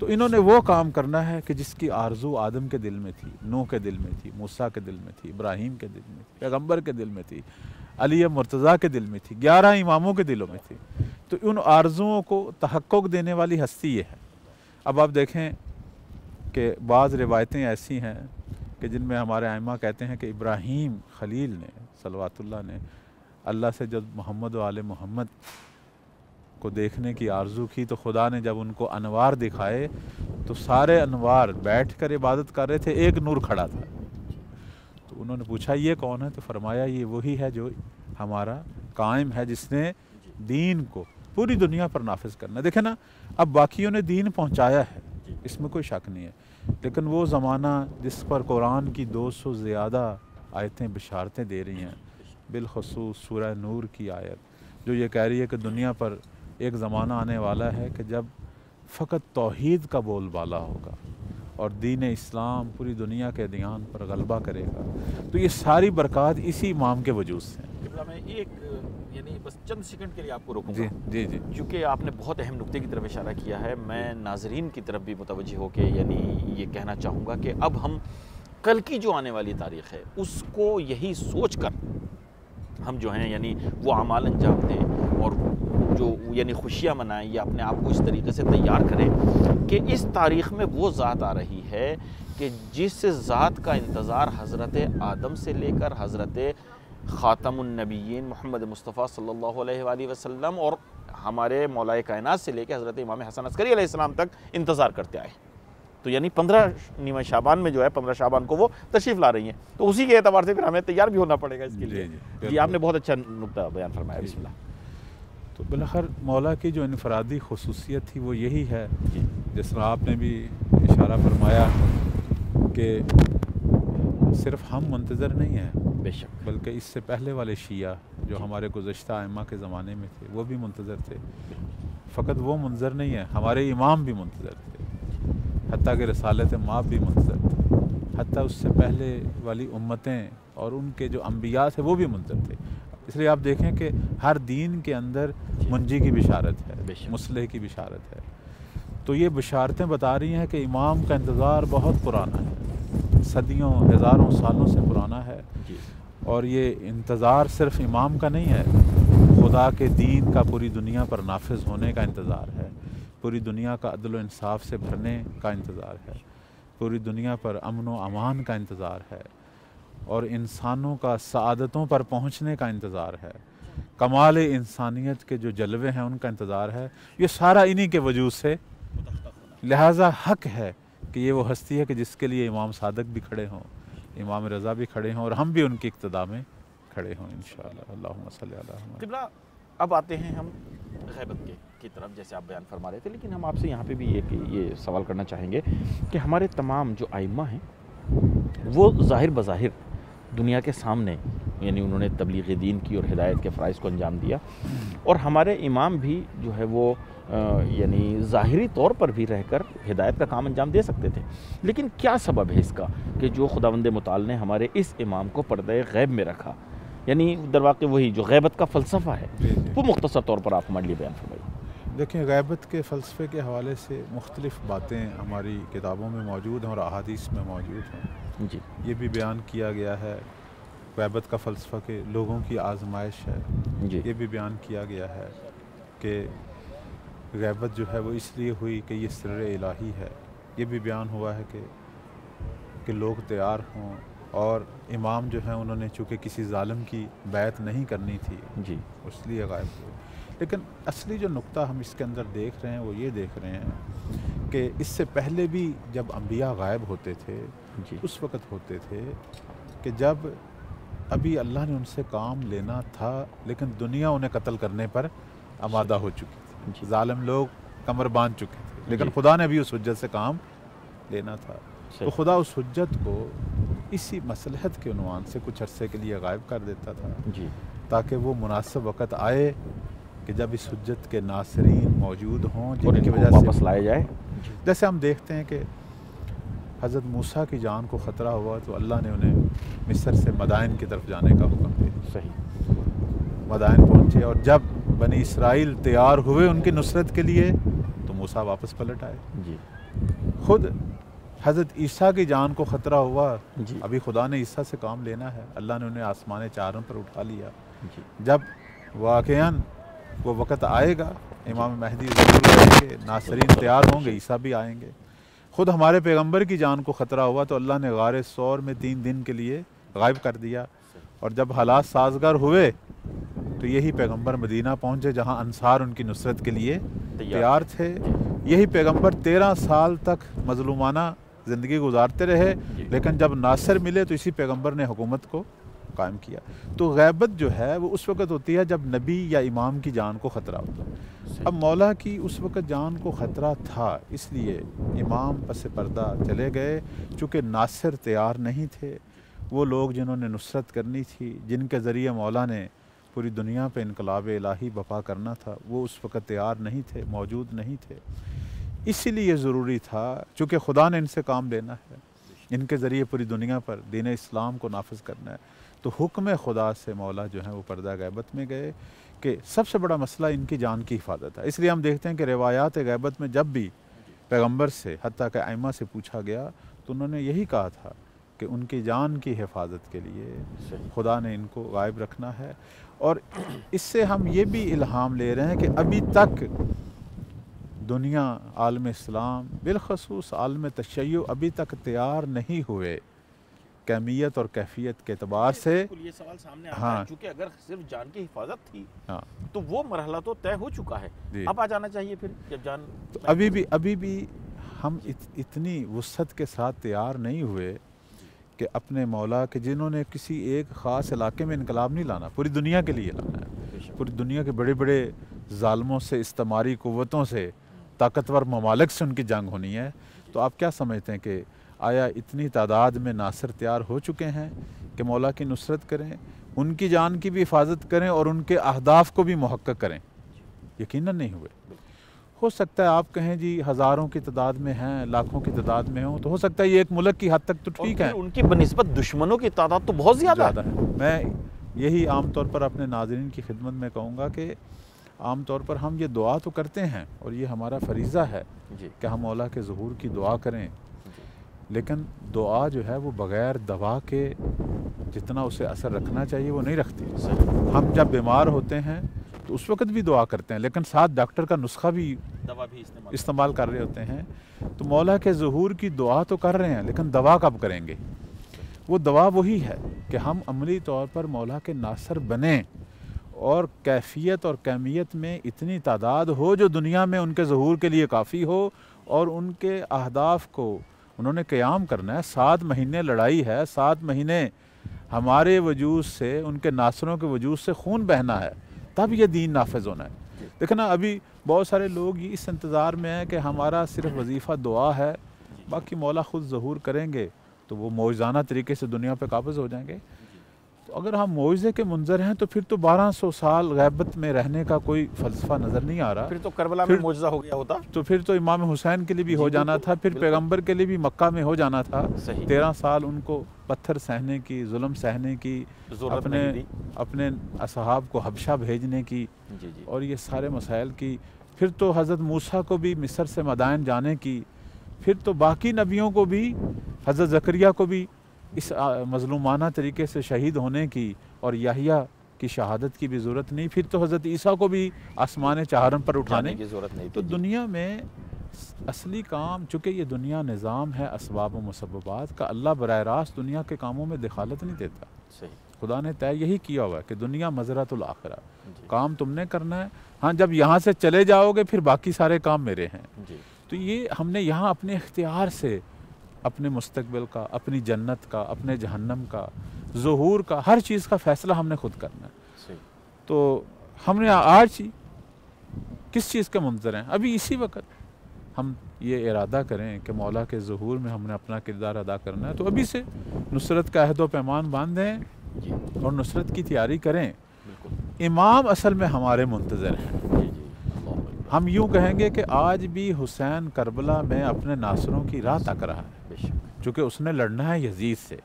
تو انہوں نے وہ کام کرنا ہے کہ جس کی آرزو آدم کے دل میں تھی، نوح کے دل میں تھی، موسیٰ کے دل میں تھی، ابراہیم کے دل میں تھی، پیغمبر کے دل میں تھی، علی مرتضیٰ کے دل میں تھی، 11 اماموں کے دلوں میں تھی۔ تو ان آرزوؤں کو تحقق دینے والی ہستی یہ ہے۔ اب آپ دیکھیں کہ بعض روایتیں ایسی ہیں کہ جن میں ہمارے ائمہ کہتے ہیں کہ ابراہیم خلیل نے صلوات اللہ نے اللہ سے جب محمد و آل محمد کو دیکھنے کی آرزو کی تو خدا نے جب ان کو انوار دکھائے تو سارے انوار بیٹھ کر عبادت کر رہے تھے، ایک نور کھڑا تھا۔ تو انہوں نے پوچھا یہ کون ہے؟ تو فرمایا یہ وہی ہے جو ہمارا قائم ہے، جس نے دین کو پوری دنیا پر نافذ کرنا۔ دیکھیں نا، اب باقیوں نے دین پہنچایا ہے، اس میں کوئی شک نہیں ہے، لیکن وہ زمانہ جس پر قرآن کی 200 زیادہ آیتیں بشارتیں دے رہی ہیں، بالخصوص سورہ نور کی آیت جو یہ کہہ رہی ہے کہ دنیا پر ایک زمانہ آنے والا ہے کہ جب فقط توحید کا بول بالا ہوگا اور دین اسلام پوری دنیا کے ادیان پر غلبہ کرے گا۔ تو یہ ساری برکات اسی امام کے وجود سے ہیں۔ میں ایک یعنی بس چند سیکنڈ کے لیے آپ کو روکوں جی گا، جی جی کیونکہ آپ نے بہت اہم نقطے کی طرف اشارہ کیا ہے۔ میں ناظرین کی طرف بھی متوجہ ہو کے یعنی یہ کہنا چاہوں گا کہ اب ہم کل کی جو آنے والی تاریخ ہے اس کو یہی سوچ کر ہم جو ہیں یعنی وہ اعمال انجام دیں اور جو یعنی خوشیاں منائیں یا اپنے آپ کو اس طریقے سے تیار کریں کہ اس تاریخ میں وہ ذات آ رہی ہے کہ جس ذات کا انتظار حضرت آدم سے لے کر حضرت خاتم النبیین محمد مصطفیٰ صلی اللہ علیہ وآلہ وسلم اور ہمارے مولا کائنات سے لے کے حضرت امام حسن عسکری علیہ السلام تک انتظار کرتے آئے۔ تو یعنی 15 شعبان میں جو ہے 15 شعبان کو وہ تشریف لا رہی ہیں، تو اسی کے اعتبار سے پھر ہمیں تیار بھی ہونا پڑے گا اس کے لیے۔ جی آپ نے بہت اچھا نقطہ بیان فرمایا، بسم اللہ۔ تو بالآخر مولا کی جو انفرادی خصوصیت تھی وہ یہی ہے، جس طرح آپ نے بھی اشارہ فرمایا کہ صرف ہم منتظر نہیں ہیں، بے شک، بلکہ اس سے پہلے والے شیعہ جو ہمارے گزشتہ ائمہ کے زمانے میں تھے وہ بھی منتظر تھے۔ فقط وہ منتظر نہیں ہیں، ہمارے امام بھی منتظر تھے، حتیٰ کہ رسالت مآب بھی منتظر تھے، حتیٰ اس سے پہلے والی امتیں اور ان کے جو انبیاء تھے وہ بھی منتظر تھے۔ اس لیے آپ دیکھیں کہ ہر دین کے اندر منجی کی بشارت ہے، مصلح کی بشارت ہے۔ تو یہ بشارتیں بتا رہی ہیں کہ امام کا انتظار بہت پرانا ہے، صدیوں ہزاروں سالوں سے پرانا ہے، اور یہ انتظار صرف امام کا نہیں ہے، خدا کے دین کا پوری دنیا پر نافذ ہونے کا انتظار ہے، پوری دنیا کا عدل و انصاف سے بھرنے کا انتظار ہے، پوری دنیا پر امن و امان کا انتظار ہے، اور انسانوں کا سعادتوں پر پہنچنے کا انتظار ہے، کمال انسانیت کے جو جلوے ہیں ان کا انتظار ہے۔ یہ سارا انہی کے وجود سے، لہٰذا حق ہے کہ یہ وہ ہستی ہے کہ جس کے لیے امام صادق بھی کھڑے ہوں، امام رضا بھی کھڑے ہوں، اور ہم بھی ان کی اقتداء میں کھڑے ہوں انشاءاللہ۔ اللہم صلی علی محمد۔ قبلہ اب آتے ہیں ہم غیبت کی طرف، جیسے آپ بیان فرما رہے تھے، لیکن ہم آپ سے یہاں پہ بھی یہ سوال کرنا چاہیں گے کہ ہمارے تمام جو ائمہ ہیں وہ ظاہر بظاہر دنیا کے سامنے یعنی انہوں نے تبلیغ دین کی اور ہدایت کے فرائض کو انجام دیا، اور ہمارے امام بھی جو ہے وہ یعنی ظاہری طور پر بھی رہ کر ہدایت کا کام انجام دے سکتے تھے، لیکن کیا سبب ہے اس کا کہ جو خداوند متعال نے ہمارے اس امام کو پردہ غیب میں رکھا؟ یعنی در واقع وہی جو غیبت کا فلسفہ ہے وہ مختصر طور پر آپ ہمارے لیے بیان فرمائیے۔ دیکھیں، غیبت کے فلسفے کے حوالے سے مختلف باتیں ہماری کتابوں میں موجود ہیں اور احادیث میں موجود ہیں۔ جی، یہ بھی بیان کیا گیا ہے غیبت کا فلسفہ کہ لوگوں کی آزمائش ہے، جی، یہ بھی بیان کیا گیا ہے کہ غیبت جو ہے وہ اس لیے ہوئی کہ یہ سر الہی ہے، یہ بھی بیان ہوا ہے کہ لوگ تیار ہوں، اور امام جو ہیں انہوں نے چونکہ کسی ظالم کی بیعت نہیں کرنی تھی جی، اس لیے غائب ہوئے۔ لیکن اصلی جو نقطہ ہم اس کے اندر دیکھ رہے ہیں وہ یہ دیکھ رہے ہیں کہ اس سے پہلے بھی جب انبیاء غائب ہوتے تھے جی، اس وقت ہوتے تھے کہ جب ابھی اللہ نے ان سے کام لینا تھا لیکن دنیا انہیں قتل کرنے پر آمادہ ہو چکی تھی، جی، ظالم لوگ کمر باندھ چکے تھے، لیکن خدا نے بھی اس حجت سے کام لینا تھا۔ تو خدا اس حجت کو اسی مصلحت کے عنوان سے کچھ عرصے کے لیے غائب کر دیتا تھا، جی، تاکہ وہ مناسب وقت آئے کہ جب اس حجت کے ناصرین موجود ہوں جن کی وجہ سے واپس لایا جائے۔ جیسے ہم دیکھتے ہیں کہ حضرت موسیٰ کی جان کو خطرہ ہوا تو اللہ نے انہیں مصر سے مدائن کی طرف جانے کا حکم دیا، صحیح، مدائن پہنچے، اور جب بنی اسرائیل تیار ہوئے ان کی نصرت کے لیے تو موسیٰ واپس پلٹ آئے۔ جی، خود حضرت عیسیٰ کی جان کو خطرہ ہوا، جی ابھی خدا نے عیسیٰ سے کام لینا ہے، اللہ نے انہیں آسمان چاروں پر اٹھا لیا، جی جب واقعاً وہ وقت آئے گا امام مہدی ضرور آئیں گے، ناصرین تیار ہوں گے، عیسیٰ بھی آئیں گے۔ خود ہمارے پیغمبر کی جان کو خطرہ ہوا تو اللہ نے غار ثور میں 3 دن کے لیے غائب کر دیا، اور جب حالات سازگار ہوئے تو یہی پیغمبر مدینہ پہنچے جہاں انصار ان کی نصرت کے لیے تیار تھے۔ یہی پیغمبر 13 سال تک مظلومانہ زندگی گزارتے رہے، لیکن جب ناصر ملے تو اسی پیغمبر نے حکومت کو قائم کیا۔ تو غیبت جو ہے وہ اس وقت ہوتی ہے جب نبی یا امام کی جان کو خطرہ ہوتا ہے۔ اب مولا کی اس وقت جان کو خطرہ تھا، اس لیے امام پس پردہ چلے گئے، چونکہ ناصر تیار نہیں تھے۔ وہ لوگ جنہوں نے نصرت کرنی تھی، جن کے ذریعے مولا نے پوری دنیا پہ انقلاب الہی برپا کرنا تھا، وہ اس وقت تیار نہیں تھے، موجود نہیں تھے۔ اسی لیے ضروری تھا، چونکہ خدا نے ان سے کام لینا ہے، ان کے ذریعے پوری دنیا پر دین اسلام کو نافذ کرنا ہے، تو حکم خدا سے مولا جو ہیں وہ پردہ غیبت میں گئے کہ سب سے بڑا مسئلہ ان کی جان کی حفاظت ہے۔ اس لیے ہم دیکھتے ہیں کہ روایات غیبت میں جب بھی پیغمبر سے حتیٰ کہ ائمہ سے پوچھا گیا تو انہوں نے یہی کہا تھا کہ ان کی جان کی حفاظت کے لیے خدا نے ان کو غائب رکھنا ہے۔ اور اس سے ہم یہ بھی الہام لے رہے ہیں کہ ابھی تک دنیا، عالم اسلام، بالخصوص عالم تشیع ابھی تک تیار نہیں ہوئے کمیت اور کیفیت کے اعتبار سے۔ یہ سوال سامنے آتا ہے، چونکہ اگر صرف جان کی حفاظت تھی تو وہ مرحلہ تو طے ہو چکا ہے، اب آ جانا چاہیے پھر جب جان۔ ابھی بھی ہم اتنی وسعت کے ساتھ تیار نہیں ہوئے کہ اپنے مولا کے، جنہوں نے کسی ایک خاص علاقے میں انقلاب نہیں لانا، پوری دنیا کے لیے لانا ہے، پوری دنیا کے بڑے بڑے ظالموں سے، استعماری قوتوں سے، طاقتور ممالک سے ان کی جنگ ہونی ہے۔ تو آپ کیا سمجھتے ہیں کہ آیا اتنی تعداد میں ناصر تیار ہو چکے ہیں کہ مولا کی نصرت کریں، ان کی جان کی بھی حفاظت کریں اور ان کے اہداف کو بھی محقق کریں؟ یقیناً نہیں ہوئے۔ ہو سکتا ہے آپ کہیں جی ہزاروں کی تعداد میں ہیں، لاکھوں کی تعداد میں ہوں، تو ہو سکتا ہے یہ ایک ملک کی حد تک تو ٹھیک ہے، ان کی بنسبت دشمنوں کی تعداد تو بہت زیادہ ہے۔ میں یہی عام طور پر اپنے ناظرین کی خدمت میں کہوں گا کہ عام طور پر ہم یہ دعا تو کرتے ہیں اور یہ ہمارا فریضہ ہے کہ ہم مولا کے ظہور کی دعا کریں، لیکن دعا جو ہے وہ بغیر دوا کے جتنا اسے اثر رکھنا چاہیے وہ نہیں رکھتی۔ ہم جب بیمار ہوتے ہیں تو اس وقت بھی دعا کرتے ہیں، لیکن ساتھ ڈاکٹر کا نسخہ بھی استعمال کر رہے ہوتے ہیں۔ تو مولا کے ظہور کی دعا تو کر رہے ہیں، لیکن دوا کب کریں گے؟ وہ دوا وہی ہے کہ ہم عملی طور پر مولا کے ناصر بنیں اور کیفیت اور کمیت میں اتنی تعداد ہو جو دنیا میں ان کے ظہور کے لیے کافی ہو، اور ان کے اہداف کو انہوں نے قیام کرنا ہے۔ 7 مہینے لڑائی ہے، 7 مہینے ہمارے وجود سے، ان کے ناصروں کے وجود سے خون بہنا ہے، تب یہ دین نافذ ہونا ہے۔ دیکھنا ابھی بہت سارے لوگ اس انتظار میں ہیں کہ ہمارا صرف وظیفہ دعا ہے، باقی مولا خود ظہور کریں گے تو وہ معجزانہ طریقے سے دنیا پہ قابض ہو جائیں گے۔ تو اگر ہم معجزے کے منظر ہیں تو پھر تو 1200 سال غیبت میں رہنے کا کوئی فلسفہ نظر نہیں آ رہا۔ پھر تو کربلا میں معجزہ ہو گیا ہوتا، تو پھر تو امام حسین کے لیے بھی ہو جانا تھا، پھر پیغمبر کے لیے بھی مکہ میں ہو جانا تھا۔ 13 سال ان کو پتھر سہنے کی، ظلم سہنے کی، اپنے اصحاب کو حبشہ بھیجنے کی، اور یہ سارے مسائل کی، پھر تو حضرت موسیٰ کو بھی مصر سے مدائن جانے کی، پھر تو باقی نبیوں کو بھی، حضرت زکریہ کو بھی اس مظلومانہ طریقے سے شہید ہونے کی اور یحییٰ کی شہادت کی بھی ضرورت نہیں، پھر تو حضرت عیسیٰ کو بھی آسمان چہارم پر اٹھانے کی ضرورت نہیں۔ تو دنیا میں اصلی کام، چونکہ یہ دنیا نظام ہے اسباب و مسببات کا، اللہ براہ راست دنیا کے کاموں میں دخالت نہیں دیتا۔ خدا نے طے یہی کیا ہوا ہے کہ دنیا مزرعۃ الآخرہ، کام تم نے کرنا ہے، ہاں جب یہاں سے چلے جاؤ گے پھر باقی سارے کام میرے ہیں۔ تو یہ ہم نے یہاں اپنے اختیار سے اپنے مستقبل کا، اپنی جنت کا، اپنے جہنم کا، ظہور کا، ہر چیز کا فیصلہ ہم نے خود کرنا ہے۔ تو ہم نے آج کس چیز کے منتظر ہیں؟ ابھی اسی وقت ہم یہ ارادہ کریں کہ مولا کے ظہور میں ہم نے اپنا کردار ادا کرنا ہے، تو ابھی سے نصرت کا عہد و پیمان باندھیں اور نصرت کی تیاری کریں۔ امام اصل میں ہمارے منتظر ہیں۔ ہم یوں کہیں گے کہ آج بھی حسین کربلا میں اپنے ناصروں کی راہ تک رہا ہے، چونکہ اس نے لڑنا ہے یزید سے۔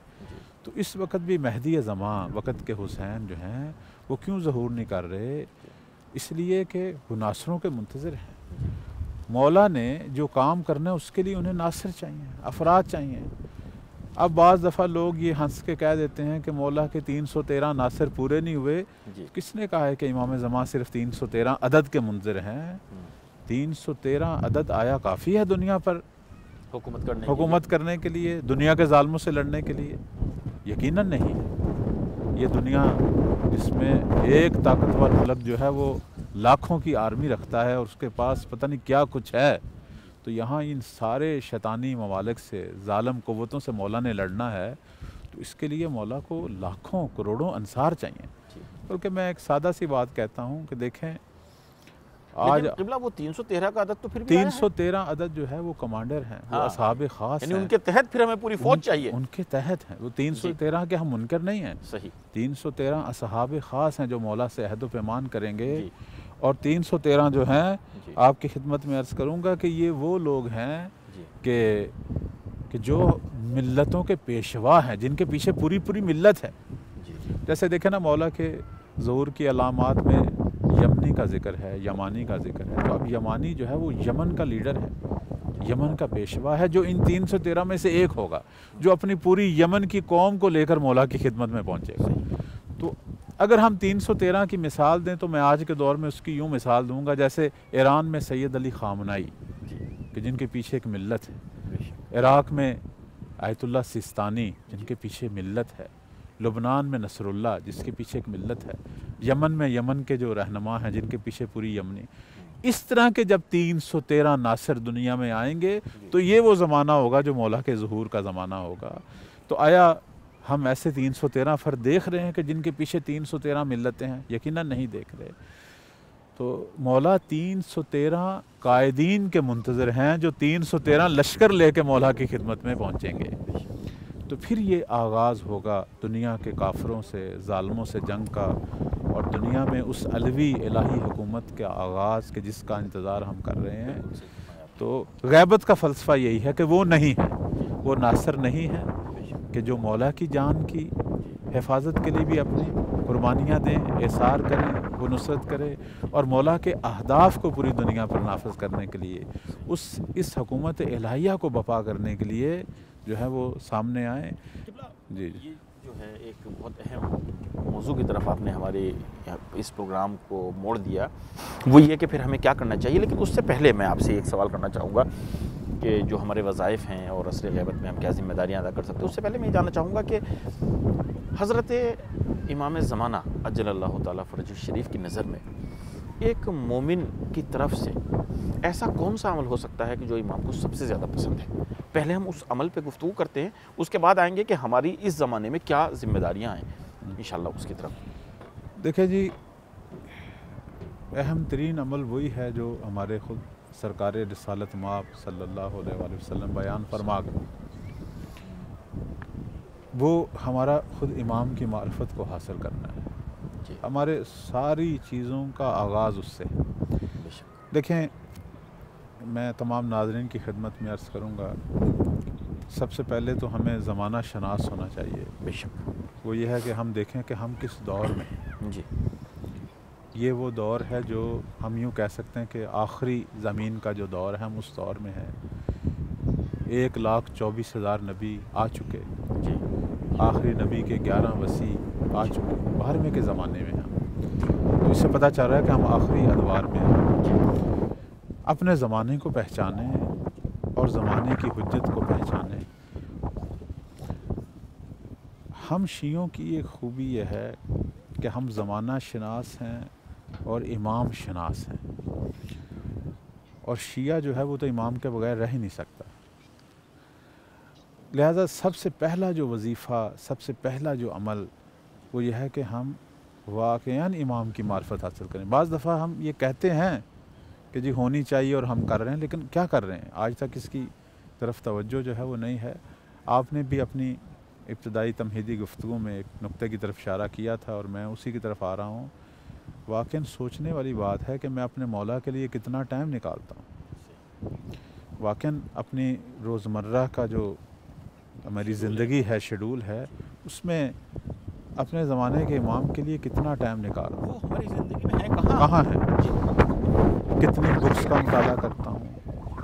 تو اس وقت بھی مہدی زمان وقت کے حسین جو ہیں وہ کیوں ظہور نہیں کر رہے؟ اس لیے کہ وہ ناصروں کے منتظر ہیں۔ مولا نے جو کام کرنا ہے اس کے لیے انہیں ناصر چاہیے، افراد چاہیے۔ اب بعض دفعہ لوگ یہ ہنس کے کہہ دیتے ہیں کہ مولا کے 313 ناصر پورے نہیں ہوئے۔ کس نے کہا ہے کہ امام زمان صرف 313 عدد کے منظر ہیں؟ 313 عدد آیا کافی ہے دنیا پر حکومت کرنے کے لیے، دنیا کے ظالموں سے لڑنے کے لیے؟ یقیناً نہیں ہے۔ یہ دنیا جس میں ایک طاقتور ملک جو ہے وہ لاکھوں کی آرمی رکھتا ہے اور اس کے پاس پتہ نہیں کیا کچھ ہے، تو یہاں ان سارے شیطانی ممالک سے، ظالم قوتوں سے مولا نے لڑنا ہے، تو اس کے لیے مولا کو لاکھوں کروڑوں انصار چاہیے۔ بلکہ میں ایک سادہ سی بات کہتا ہوں کہ دیکھیں آج قبلہ وہ 313 کا عدد تو پھر بھی 313 عدد جو ہے وہ کمانڈر ہیں، وہ اصحاب خاص ہیں، یعنی ان کے تحت پھر ہمیں پوری فوج چاہیے، ان کے تحت ہیں وہ 313 کے ہم منکر نہیں ہیں۔ صحیح 313 اصحاب خاص ہیں جو مولا سے عہد و پیمان کریں گے، اور 313 جو ہیں آپ کی خدمت میں عرض کروں گا کہ یہ وہ لوگ ہیں کہ جو ملتوں کے پیشوا ہیں، جن کے پیچھے پوری پوری ملت ہے۔ جیسے دیکھیں نا مولا کے ظہور کی علامات میں یمنی کا ذکر ہے، یمانی کا ذکر ہے، تو اب یمانی جو ہے وہ یمن کا لیڈر ہے، یمن کا پیشوا ہے، جو ان 313 میں سے ایک ہوگا، جو اپنی پوری یمن کی قوم کو لے کر مولا کی خدمت میں پہنچے گا۔ تو اگر ہم 313 کی مثال دیں تو میں آج کے دور میں اس کی یوں مثال دوں گا جیسے ایران میں سید علی خامنائی، کہ جن کے پیچھے ایک ملت ہے، عراق میں آیت اللہ سیستانی جن کے پیچھے ملت ہے، لبنان میں نصر اللہ جس کے پیچھے ایک ملت ہے، یمن میں یمن کے جو رہنما ہیں جن کے پیچھے پوری یمنی۔ اس طرح کے جب 313 ناصر دنیا میں آئیں گے تو یہ وہ زمانہ ہوگا جو مولا کے ظہور کا زمانہ ہوگا۔ تو آیا ہم ایسے 313 فرد دیکھ رہے ہیں کہ جن کے پیچھے 313 ملتیں ہیں؟ یقیناً نہیں دیکھ رہے۔ تو مولا 313 قائدین کے منتظر ہیں جو 313 لشکر لے کے مولا کی خدمت میں پہنچیں گے۔ تو پھر یہ آغاز ہوگا دنیا کے کافروں سے، ظالموں سے جنگ کا، اور دنیا میں اس علوی الہی حکومت کا آغاز کہ جس کا انتظار ہم کر رہے ہیں۔ تو غیبت کا فلسفہ یہی ہے کہ وہ نہیں ہے، وہ ناصر نہیں ہے کہ جو مولا کی جان کی حفاظت کے لیے بھی اپنی قربانیاں دیں، احسار کریں، وہ نصرت کرے، اور مولا کے اہداف کو پوری دنیا پر نافذ کرنے کے لیے، اس حکومت الہیہ کو بپا کرنے کے لیے جو ہے وہ سامنے آئیں۔ جی یہ جو ہے ایک بہت اہم موضوع کی طرف آپ نے ہمارے اس پروگرام کو موڑ دیا، وہ یہ کہ پھر ہمیں کیا کرنا چاہیے۔ لیکن اس سے پہلے میں آپ سے ایک سوال کرنا چاہوں گا کہ جو ہمارے وظائف ہیں اور عصر غیبت میں ہم کیا ذمہ داریاں ادا کر سکتے ہیں، اس سے پہلے میں یہ جاننا چاہوں گا کہ حضرت امام زمانہ عجل اللہ تعالیٰ فرجہ الشریف کی نظر میں ایک مومن کی طرف سے ایسا کون سا عمل ہو سکتا ہے کہ جو امام کو سب سے زیادہ پسند ہے؟ پہلے ہم اس عمل پہ گفتگو کرتے ہیں، اس کے بعد آئیں گے کہ ہماری اس زمانے میں کیا ذمہ داریاں ہیں، انشاءاللہ اس کی طرف۔ دیکھیں جی، اہم ترین عمل وہی ہے جو ہمارے خود سرکار رسالت مآب صلی اللہ علیہ وآلہ وسلم بیان فرما گئے، وہ ہمارا خود امام کی معرفت کو حاصل کرنا ہے۔ ہمارے ساری چیزوں کا آغاز اس سے ہے۔ دیکھیں، میں تمام ناظرین کی خدمت میں عرض کروں گا، سب سے پہلے تو ہمیں زمانہ شناس ہونا چاہیے۔ بے شک وہ یہ ہے کہ ہم دیکھیں کہ ہم کس دور میں ہیں۔ جی، یہ وہ دور ہے جو ہم یوں کہہ سکتے ہیں کہ آخری زمین کا جو دور ہے، ہم اس دور میں ہیں۔ 1,24,000 نبی آ چکے، آخری نبی کے 11 وصی آ چکے، 12ویں کے زمانے میں ہیں۔ تو اس سے پتہ چل رہا ہے کہ ہم آخری ادوار میں ہیں۔ اپنے زمانے کو پہچانیں اور زمانے کی حجت کو پہچانیں۔ ہم شیعوں کی ایک خوبی یہ ہے کہ ہم زمانہ شناس ہیں اور امام شناس ہیں، اور شیعہ جو ہے وہ تو امام کے بغیر رہ ہی نہیں سکتا۔ لہذا سب سے پہلا جو وظیفہ، سب سے پہلا جو عمل وہ یہ ہے کہ ہم واقعاً امام کی معرفت حاصل کریں۔ بعض دفعہ ہم یہ کہتے ہیں کہ جی ہونی چاہیے اور ہم کر رہے ہیں، لیکن کیا کر رہے ہیں؟ آج تک اس کی طرف توجہ جو ہے وہ نہیں ہے۔ آپ نے بھی اپنی ابتدائی تمہیدی گفتگو میں ایک نقطے کی طرف اشارہ کیا تھا اور میں اسی کی طرف آ رہا ہوں۔ واقعاً سوچنے والی بات ہے کہ میں اپنے مولا کے لیے کتنا ٹائم نکالتا ہوں۔ واقعاً اپنی روزمرہ کا جو ہماری زندگی ہے، شیڈول ہے، اس میں اپنے زمانے کے امام کے لیے کتنا ٹائم نکال رہا ہوں۔ وہ ہماری زندگی میں ہے کہاں ہے؟ کتنی بکس کا مطالعہ کرتا ہوں،